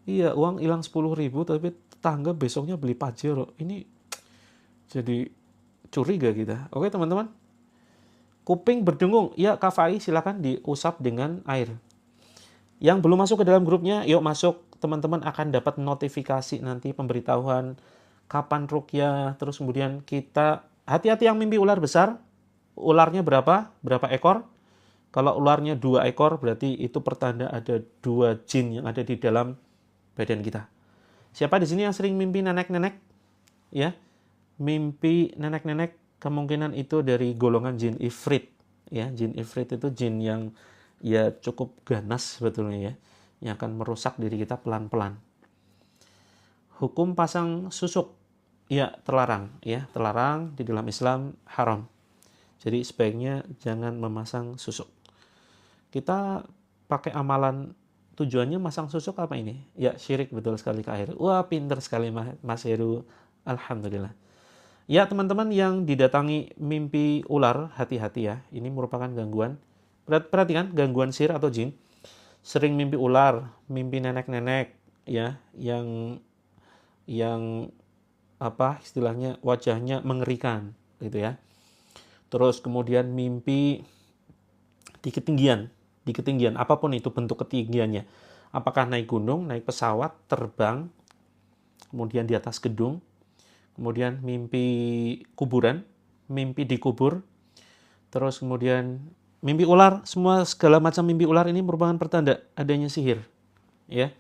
Iya, uang hilang 10.000, tapi tetangga besoknya beli Pajero. Ini jadi curiga kita. Oke teman-teman. Kuping berdengung. Ya Kak Fai, silakan diusap dengan air. Yang belum masuk ke dalam grupnya, yuk masuk. Teman-teman akan dapat notifikasi nanti pemberitahuan kapan ruqyah. Terus kemudian kita hati-hati yang mimpi ular besar. Ularnya berapa? Berapa ekor? Kalau ularnya 2 ekor berarti itu pertanda ada 2 jin yang ada di dalam badan kita. Siapa di sini yang sering mimpi nenek-nenek? Ya, mimpi nenek-nenek kemungkinan itu dari golongan jin ifrit. Ya, jin ifrit itu jin yang ya cukup ganas sebetulnya ya, yang akan merusak diri kita pelan-pelan. Hukum pasang susuk, ya terlarang, di dalam Islam haram. Jadi sebaiknya jangan memasang susuk. Kita pakai amalan, tujuannya masang susuk apa ini? Ya syirik, betul sekali Kak Heru. Wah pinter sekali Mas Heru, alhamdulillah. Ya teman-teman yang didatangi mimpi ular, hati-hati ya, ini merupakan gangguan. Perhatikan gangguan sihir atau jin. Sering mimpi ular, mimpi nenek-nenek ya, yang apa istilahnya wajahnya mengerikan gitu ya. Terus kemudian mimpi di ketinggian apapun itu bentuk ketinggiannya. Apakah naik gunung, naik pesawat, terbang, kemudian di atas gedung, kemudian mimpi kuburan, mimpi dikubur, terus kemudian mimpi ular, segala macam mimpi ular ini merupakan pertanda adanya sihir. Ya.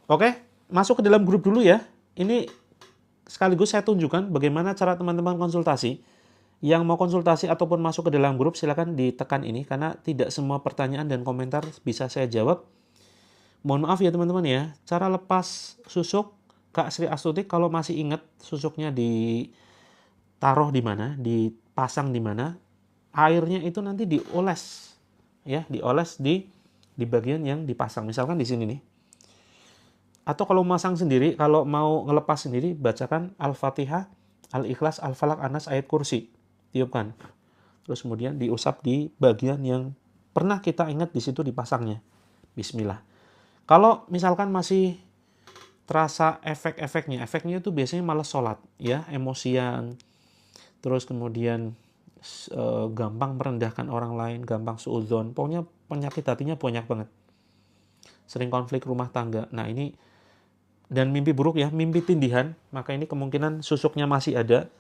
Oke, masuk ke dalam grup dulu ya. Ini sekaligus saya tunjukkan bagaimana cara teman-teman konsultasi. Yang mau konsultasi ataupun masuk ke dalam grup silakan ditekan ini karena tidak semua pertanyaan dan komentar bisa saya jawab. Mohon maaf ya teman-teman ya. Cara lepas susuk Kak Sri Astuti, kalau masih ingat susuknya ditaruh di mana, dipasang di mana, airnya itu nanti dioles ya, dioles di bagian yang dipasang, misalkan di sini nih. Atau kalau masang sendiri, kalau mau ngelepas sendiri, bacakan Al-Fatihah, Al-Ikhlas, Al-Falaq, An-Nas, ayat kursi, tiupkan. Terus kemudian diusap di bagian yang pernah kita ingat di situ dipasangnya. Bismillah. Kalau misalkan masih terasa efeknya itu biasanya malas sholat ya, emosian, terus kemudian gampang merendahkan orang lain, gampang suudzon, pokoknya penyakit hatinya banyak banget, sering konflik rumah tangga. Nah ini, dan mimpi buruk ya, mimpi tindihan, maka ini kemungkinan susuknya masih ada.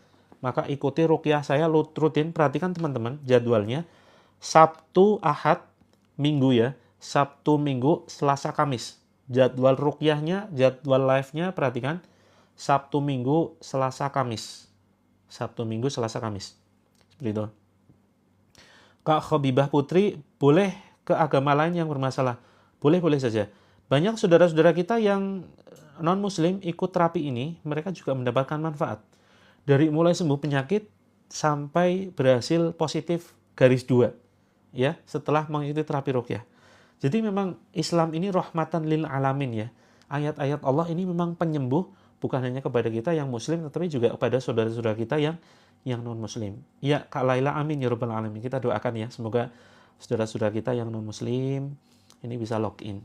Maka ikuti ruqyah saya rutin. Perhatikan teman-teman jadwalnya, Sabtu, Ahad, Minggu ya, Sabtu, Minggu, Selasa, Kamis. Jadwal ruqyahnya, jadwal live-nya perhatikan, Sabtu, Minggu, Selasa, Kamis. Sabtu, Minggu, Selasa, Kamis. Seperti itu. Kak Khobibah Putri, boleh ke agama lain yang bermasalah? Boleh-boleh saja. Banyak saudara-saudara kita yang non-muslim ikut terapi ini, mereka juga mendapatkan manfaat. Dari mulai sembuh penyakit sampai berhasil positif garis 2. Ya, setelah mengikuti terapi ruqyah. Jadi memang Islam ini rahmatan lil alamin ya. Ayat-ayat Allah ini memang penyembuh bukan hanya kepada kita yang muslim tetapi juga kepada saudara-saudara kita yang non-muslim. Ya Kak Laila, amin ya rabbal alamin. Kita doakan ya semoga saudara-saudara kita yang non-muslim ini bisa login.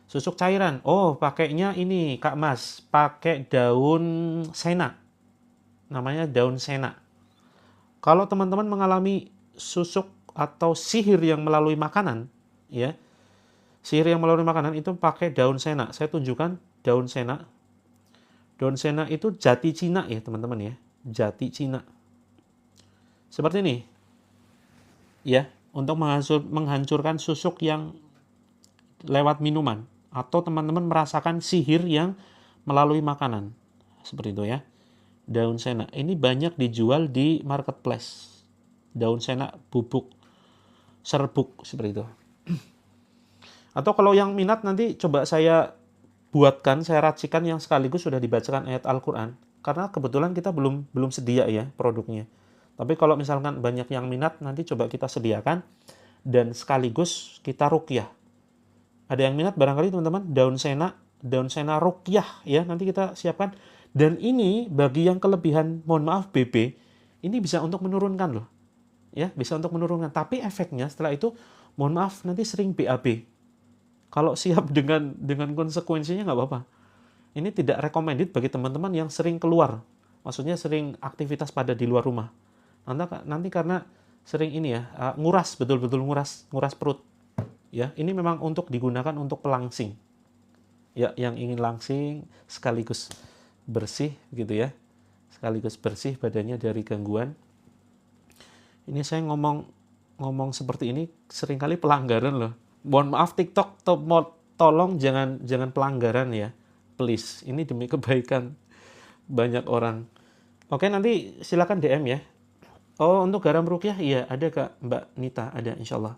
Susuk cairan. Oh, pakainya ini Kak Mas, pakai daun sena. Namanya daun sena. Kalau teman-teman mengalami susuk atau sihir yang melalui makanan, ya. Sihir yang melalui makanan itu pakai daun sena. Saya tunjukkan daun sena. Daun sena itu jati Cina ya, teman-teman ya. Jati Cina. Seperti ini. Ya, untuk menghancurkan susuk yang lewat minuman atau teman-teman merasakan sihir yang melalui makanan. Seperti itu ya. Daun sena. Ini banyak dijual di marketplace. Daun sena bubuk serbuk seperti itu. Atau kalau yang minat nanti coba saya buatkan, saya racikan yang sekaligus sudah dibacakan ayat Al-Qur'an. Karena kebetulan kita belum sedia ya produknya. Tapi kalau misalkan banyak yang minat, nanti coba kita sediakan dan sekaligus kita ruqyah. Ada yang minat barangkali teman-teman, daun sena ruqyah ya, nanti kita siapkan. Dan ini bagi yang kelebihan, mohon maaf BB, ini bisa untuk menurunkan loh. Ya, bisa untuk menurunkan. Tapi efeknya setelah itu, mohon maaf nanti sering BAB. Kalau siap dengan konsekuensinya nggak apa-apa. Ini tidak recommended bagi teman-teman yang sering keluar. Maksudnya sering aktivitas pada di luar rumah. Nanti karena sering ini ya, nguras, betul-betul nguras perut. Ya, ini memang untuk digunakan untuk pelangsing. Ya, yang ingin langsing sekaligus bersih gitu ya. Sekaligus bersih badannya dari gangguan. Ini saya ngomong seperti ini seringkali pelanggaran loh. Mohon maaf TikTok, tolong jangan pelanggaran ya. Please, ini demi kebaikan banyak orang. Oke, nanti silakan DM ya. Oh, untuk garam rukyah iya ada Kak Mbak Nita, ada insyaallah.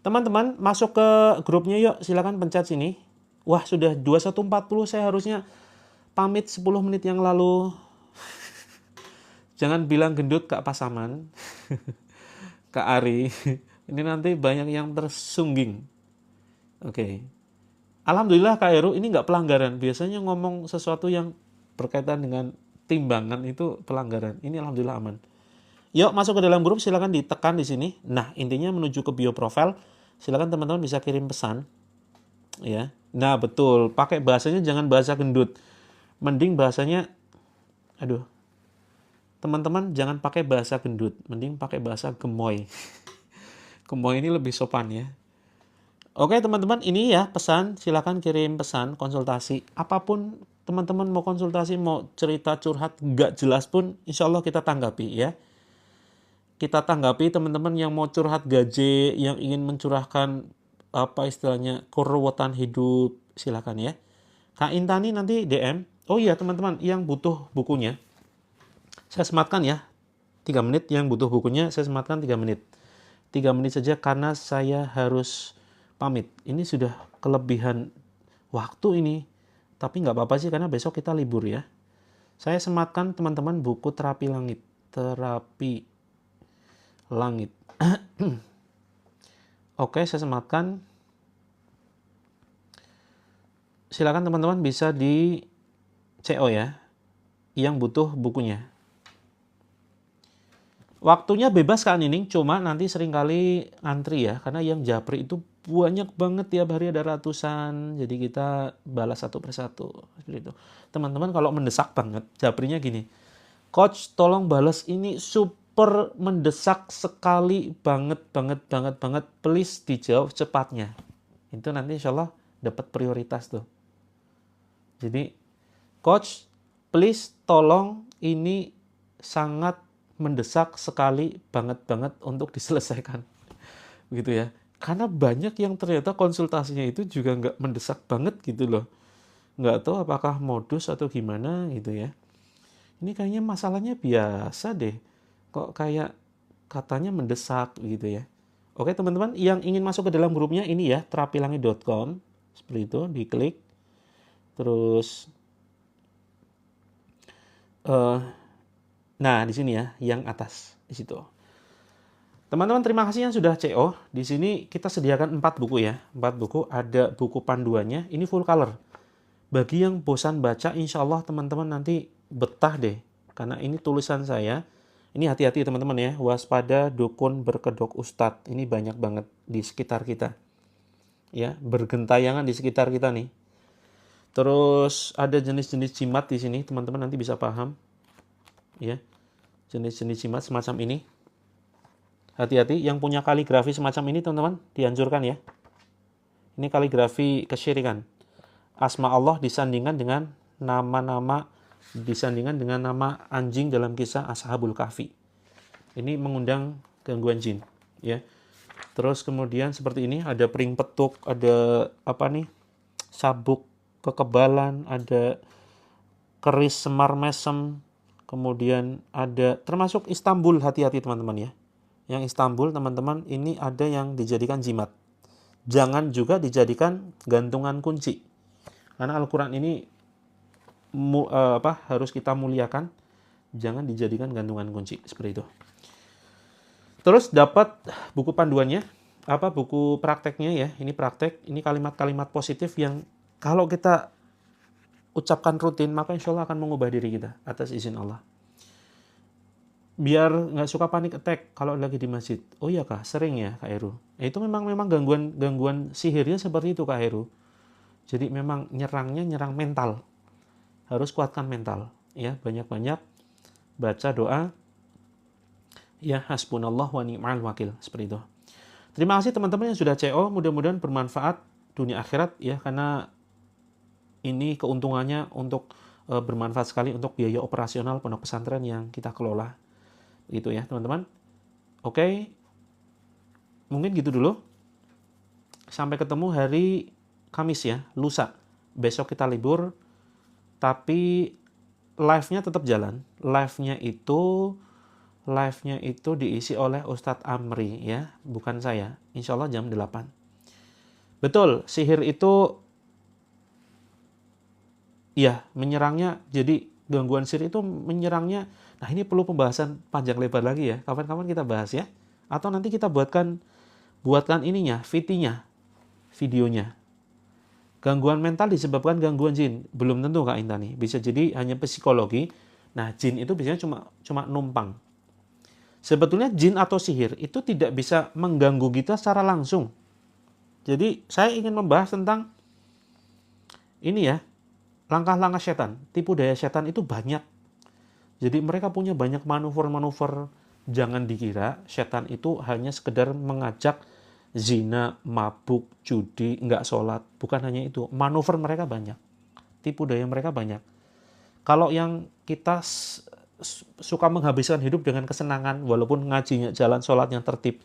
Teman-teman masuk ke grupnya yuk, silakan pencet sini. Wah, sudah 21.40, saya harusnya pamit 10 menit yang lalu. Jangan bilang gendut Kak Pasaman. Kak Ari. Ini nanti banyak yang tersungging. Oke. Alhamdulillah Kak Heru, ini nggak pelanggaran. Biasanya ngomong sesuatu yang berkaitan dengan timbangan itu pelanggaran. Ini alhamdulillah aman. Yuk masuk ke dalam grup, silakan ditekan di sini. Nah, intinya menuju ke bio profile. Silakan teman-teman bisa kirim pesan. Ya. Nah, betul. Pakai bahasanya jangan bahasa gendut. Mending bahasanya aduh. Teman-teman jangan pakai bahasa gendut, mending pakai bahasa gemoy. Gemoy ini lebih sopan ya. Oke teman-teman, ini ya pesan, silakan kirim pesan, konsultasi. Apapun teman-teman mau konsultasi, mau cerita curhat, gak jelas pun, insya Allah kita tanggapi ya. Kita tanggapi teman-teman yang mau curhat gaje, yang ingin mencurahkan apa istilahnya, keruwetan hidup, silakan ya. Kak Intani nanti DM. Oh iya teman-teman, yang butuh bukunya, saya sematkan ya, 3 menit. Yang butuh bukunya saya sematkan 3 menit. 3 menit saja karena saya harus pamit. Ini sudah kelebihan waktu ini. Tapi nggak apa-apa sih karena besok kita libur ya. Saya sematkan teman-teman buku Terapi Langit. Terapi Langit. Oke, saya sematkan. Silakan teman-teman bisa di CO ya. Yang butuh bukunya. Waktunya bebas Kak Nining, cuma nanti seringkali antri ya, karena yang japri itu banyak banget, tiap hari ada ratusan, jadi kita balas satu persatu. Seperti itu. Teman-teman kalau mendesak banget, japrinya gini, Coach tolong balas ini super mendesak sekali, banget, please dijawab cepatnya. Itu nanti insya Allah dapat prioritas tuh. Jadi, Coach please tolong ini sangat mendesak sekali, banget untuk diselesaikan. Begitu ya. Karena banyak yang ternyata konsultasinya itu juga nggak mendesak banget gitu loh. Nggak tahu apakah modus atau gimana gitu ya. Ini kayaknya masalahnya biasa deh. Kok kayak katanya mendesak gitu ya. Oke teman-teman, yang ingin masuk ke dalam grupnya ini ya, terapilangit.com. Seperti itu, diklik. Terus nah, di sini ya, yang atas di situ. Teman-teman, terima kasih yang sudah CO. Di sini kita sediakan 4 buku ya. 4 buku, ada buku panduannya, ini full color. Bagi yang bosan baca, insya Allah teman-teman nanti betah deh. Karena ini tulisan saya. Ini hati-hati teman-teman ya, waspada dukun berkedok ustadz. Ini banyak banget di sekitar kita. Ya, bergentayangan di sekitar kita nih. Terus ada jenis-jenis jimat di sini, teman-teman nanti bisa paham. Ya. Jenis-jenis jimat semacam ini. Hati-hati, yang punya kaligrafi semacam ini teman-teman, dianjurkan ya. Ini kaligrafi kesyirikan. Asma Allah disandingkan dengan nama-nama, disandingkan dengan nama anjing dalam kisah Ashabul Kahfi. Ini mengundang gangguan jin. Ya. Terus kemudian seperti ini, ada pering petuk, ada apa nih, sabuk kekebalan, ada keris semar mesem, kemudian ada termasuk Istanbul, hati-hati teman-teman ya. Yang Istanbul teman-teman ini ada yang dijadikan jimat. Jangan juga dijadikan gantungan kunci. Karena Al-Quran ini harus kita muliakan. Jangan dijadikan gantungan kunci seperti itu. Terus dapat buku panduannya, buku prakteknya ya. Ini praktek, ini kalimat-kalimat positif yang kalau kita ucapkan rutin, maka insya Allah akan mengubah diri kita atas izin Allah. Biar nggak suka panik attack kalau lagi di masjid. Oh iya Kak, sering ya Kak Heru. Itu memang gangguan sihirnya seperti itu Kak Heru. Jadi memang nyerang mental. harus kuatkan mental. Ya, banyak-banyak baca doa ya hasbunallah wa ni'mal wakil, seperti itu. Terima kasih teman-teman yang sudah CO, mudah-mudahan bermanfaat dunia akhirat ya, karena ini keuntungannya untuk bermanfaat sekali untuk biaya operasional pondok pesantren yang kita kelola. Gitu ya, teman-teman. Oke. Mungkin gitu dulu. Sampai ketemu hari Kamis ya, lusa. Besok kita libur, tapi live-nya tetap jalan. Live-nya itu diisi oleh Ustadz Amri ya, bukan saya. Insya Allah jam 8. Betul, sihir itu ya menyerangnya, jadi gangguan sihir itu menyerangnya. Nah ini perlu pembahasan panjang lebar lagi ya, kapan-kapan kita bahas ya. Atau nanti kita buatkan ininya, videonya. Gangguan mental disebabkan gangguan jin. Belum tentu Kak Intani. Bisa jadi hanya psikologi. Nah, jin itu biasanya cuma numpang. Sebetulnya jin atau sihir itu tidak bisa mengganggu kita secara langsung. Jadi, saya ingin membahas tentang ini ya, langkah-langkah setan. Tipu daya setan itu banyak. Jadi, mereka punya banyak manuver-manuver. Jangan dikira setan itu hanya sekedar mengajak zina, mabuk, judi, nggak sholat. Bukan hanya itu. Manuver mereka banyak. Tipu daya mereka banyak. Kalau yang kita suka menghabiskan hidup dengan kesenangan, walaupun ngajinya jalan, sholatnya tertib,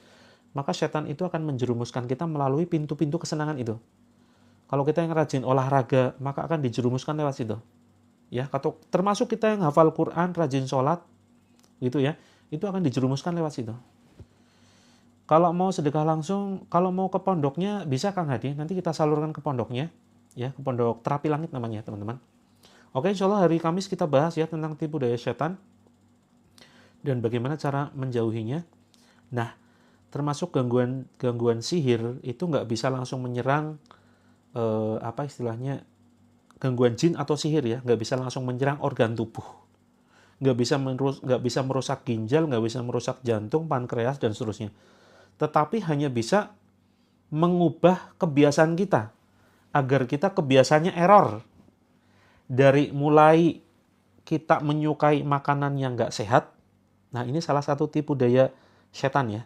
maka setan itu akan menjerumuskan kita melalui pintu-pintu kesenangan itu. Kalau kita yang rajin olahraga, maka akan dijerumuskan lewat situ. Ya, atau termasuk kita yang hafal Quran, rajin sholat, gitu ya, itu akan dijerumuskan lewat situ. Kalau mau sedekah langsung, kalau mau ke pondoknya, bisa Kang Hadi. Nanti kita salurkan ke pondoknya. Ya, ke pondok Terapi Langit namanya, teman-teman. Oke, insya Allah hari Kamis kita bahas ya tentang tipu daya setan. Dan bagaimana cara menjauhinya. Nah, termasuk gangguan sihir, itu nggak bisa langsung menyerang, gangguan jin atau sihir ya. Nggak bisa langsung menyerang organ tubuh. Nggak bisa merusak ginjal, nggak bisa merusak jantung, pankreas, dan seterusnya. Tetapi hanya bisa mengubah kebiasaan kita agar kita kebiasaannya error. Dari mulai kita menyukai makanan yang nggak sehat. Nah ini salah satu tipu daya setan ya,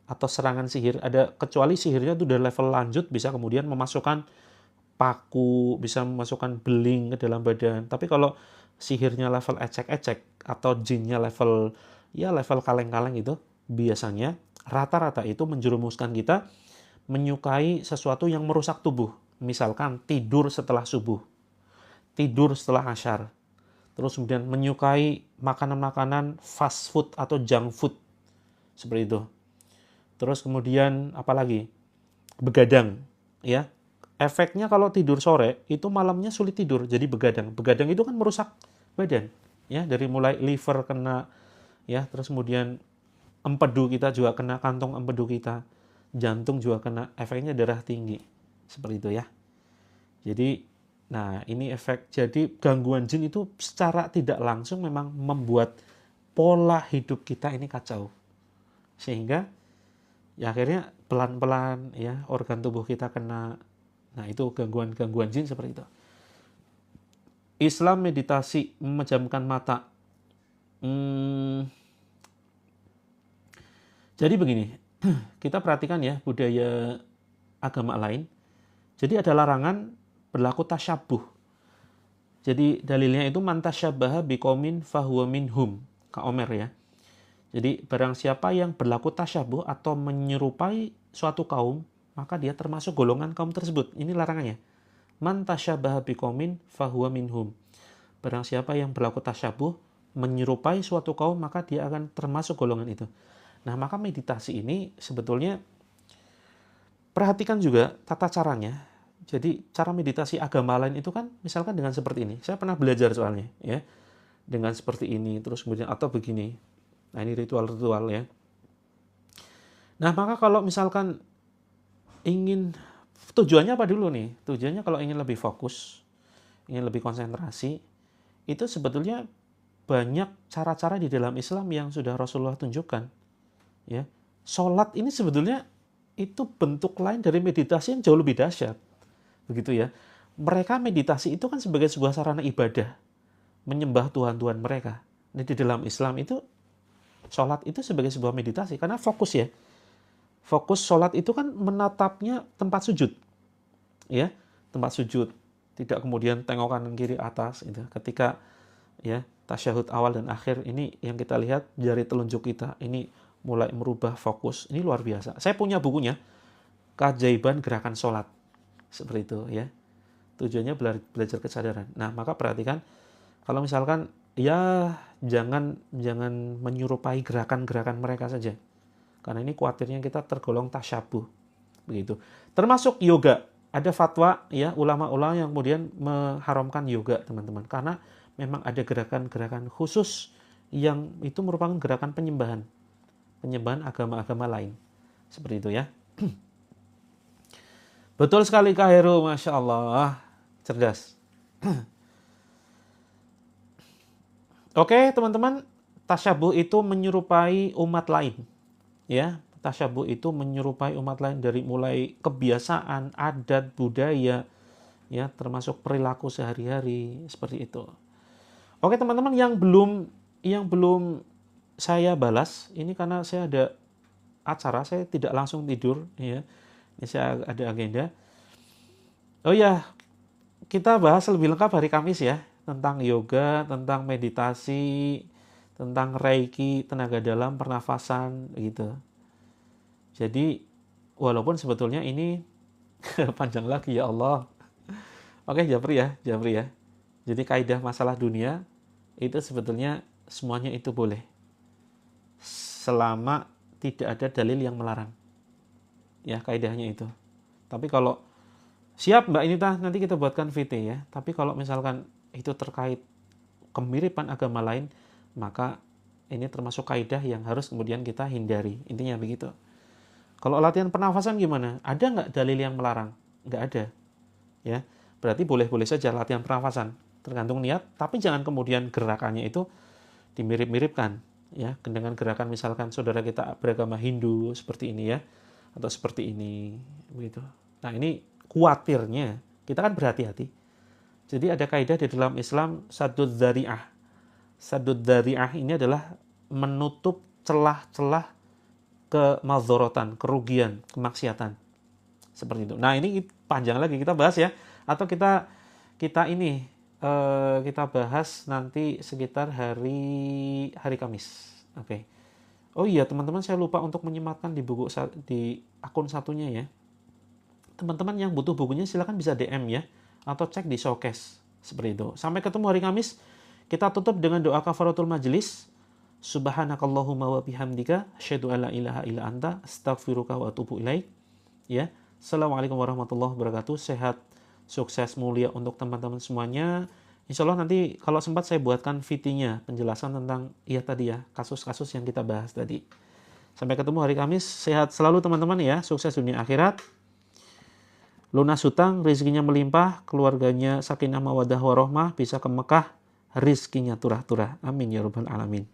atau serangan sihir. Ada, kecuali sihirnya itu udah level lanjut, bisa kemudian memasukkan paku, bisa memasukkan beling ke dalam badan. Tapi kalau sihirnya level ecek-ecek atau jinnya level kaleng-kaleng itu, biasanya rata-rata itu menjerumuskan kita menyukai sesuatu yang merusak tubuh. Misalkan tidur setelah subuh, tidur setelah asyar, terus kemudian menyukai makanan-makanan fast food atau junk food, seperti itu. Terus kemudian apalagi? Begadang, ya. Efeknya kalau tidur sore, itu malamnya sulit tidur, jadi begadang. Begadang itu kan merusak badan, ya, dari mulai liver kena, ya, terus kemudian empedu kita juga kena, kantong empedu kita, jantung juga kena, efeknya darah tinggi, seperti itu ya. Jadi, nah ini efek. Jadi gangguan jin itu secara tidak langsung memang membuat pola hidup kita ini kacau, sehingga ya akhirnya pelan-pelan ya organ tubuh kita kena. Nah itu gangguan jin seperti itu. Islam meditasi, memejamkan mata. Jadi begini, kita perhatikan ya budaya agama lain. Jadi ada larangan berlaku tasyabuh. Jadi dalilnya itu man tasyabbaha biqaumin fahuwa minhum, Kak Omer ya. Jadi barang siapa yang berlaku tasyabuh atau menyerupai suatu kaum, maka dia termasuk golongan kaum tersebut. Ini larangannya. Man tasyabbaha biqaumin fahuwa minhum. Barang siapa yang berlaku tasyabuh, menyerupai suatu kaum, maka dia akan termasuk golongan itu. Nah, maka meditasi ini sebetulnya perhatikan juga tata caranya. Jadi, cara meditasi agama lain itu kan misalkan dengan seperti ini. Saya pernah belajar soalnya, ya. Dengan seperti ini, terus kemudian atau begini. Nah, ini ritual-ritual ya. Nah, maka kalau misalkan ingin, tujuannya apa dulu nih? Tujuannya kalau ingin lebih fokus, ingin lebih konsentrasi, itu sebetulnya banyak cara-cara di dalam Islam yang sudah Rasulullah tunjukkan. Ya, sholat ini sebetulnya itu bentuk lain dari meditasi yang jauh lebih dahsyat, begitu ya. mereka meditasi itu kan sebagai sebuah sarana ibadah, menyembah Tuhan-Tuhan mereka. Nah, di dalam Islam itu, sholat itu sebagai sebuah meditasi, karena fokus ya. Fokus sholat itu kan menatapnya tempat sujud. Ya, tempat sujud. Tidak kemudian tengok kanan kiri atas. Gitu. Ketika ya tasyahud awal dan akhir, ini yang kita lihat jari telunjuk kita. Ini mulai merubah fokus. Ini luar biasa. Saya punya bukunya, Keajaiban Gerakan Sholat. Seperti itu ya. Tujuannya belajar kesadaran. Nah, maka perhatikan, kalau misalkan ya jangan menyerupai gerakan-gerakan mereka saja. Karena ini khawatirnya kita tergolong tasyabuh. Begitu. Termasuk yoga. Ada fatwa ya ulama-ulama yang kemudian mengharamkan yoga, teman-teman. Karena memang ada gerakan-gerakan khusus yang itu merupakan gerakan penyembahan. Penyembahan agama-agama lain. Seperti itu ya. Betul sekali Kak Heru, Masya Allah. Cerdas. Oke, teman-teman, tasyabuh itu menyerupai umat lain. Ya, tasyabuh itu menyerupai umat lain dari mulai kebiasaan, adat, budaya, ya, termasuk perilaku sehari-hari seperti itu. Oke, teman-teman, yang belum saya balas ini karena saya ada acara, saya tidak langsung tidur, ya. Ini saya ada agenda. Oh ya, kita bahas lebih lengkap hari Kamis ya, tentang yoga, tentang meditasi, tentang reiki, tenaga dalam, pernafasan, gitu. Jadi, walaupun sebetulnya ini panjang lagi ya Allah. Oke, Japri ya. Jadi kaidah masalah dunia, itu sebetulnya semuanya itu boleh. Selama tidak ada dalil yang melarang. Ya, kaidahnya itu. Tapi kalau, siap Mbak Inita, nanti kita buatkan VT ya. Tapi kalau misalkan itu terkait kemiripan agama lain, maka ini termasuk kaidah yang harus kemudian kita hindari. Intinya begitu. Kalau latihan pernafasan gimana? Ada nggak dalil yang melarang? Nggak ada. Ya, berarti boleh-boleh saja latihan pernafasan. Tergantung niat, tapi jangan kemudian gerakannya itu dimirip-miripkan. Ya, dengan gerakan misalkan saudara kita beragama Hindu seperti ini ya, atau seperti ini, begitu. Nah, ini khawatirnya kita kan berhati-hati. Jadi ada kaidah di dalam Islam, saddud dzari'ah. Saddud dzari'ah ini adalah menutup celah-celah kemadzorotan, kerugian, kemaksiatan. Seperti itu. Nah, ini panjang lagi kita bahas ya. Atau kita bahas nanti sekitar hari Kamis. Oke. Oh iya, teman-teman, saya lupa untuk menyematkan di buku di akun satunya ya. Teman-teman yang butuh bukunya silakan bisa DM ya, atau cek di showcase. Seperti itu. Sampai ketemu hari Kamis. Kita tutup dengan doa kafaratul majelis. Subhanakallahumma wa bihamdika asyhadu an la ilaha illa anta astaghfiruka wa atubu ilaik. Ya. Assalamualaikum warahmatullahi wabarakatuh. Sehat, sukses, mulia untuk teman-teman semuanya. Insya Allah nanti kalau sempat saya buatkan VT-nya, penjelasan tentang tadi ya, kasus-kasus yang kita bahas tadi. Sampai ketemu hari Kamis. Sehat selalu teman-teman ya. Sukses dunia akhirat. Lunas hutang, rezekinya melimpah, keluarganya sakinah mawaddah warahmah, bisa ke Mekah, rizkinya turah-turah. Amin ya rabbal alamin.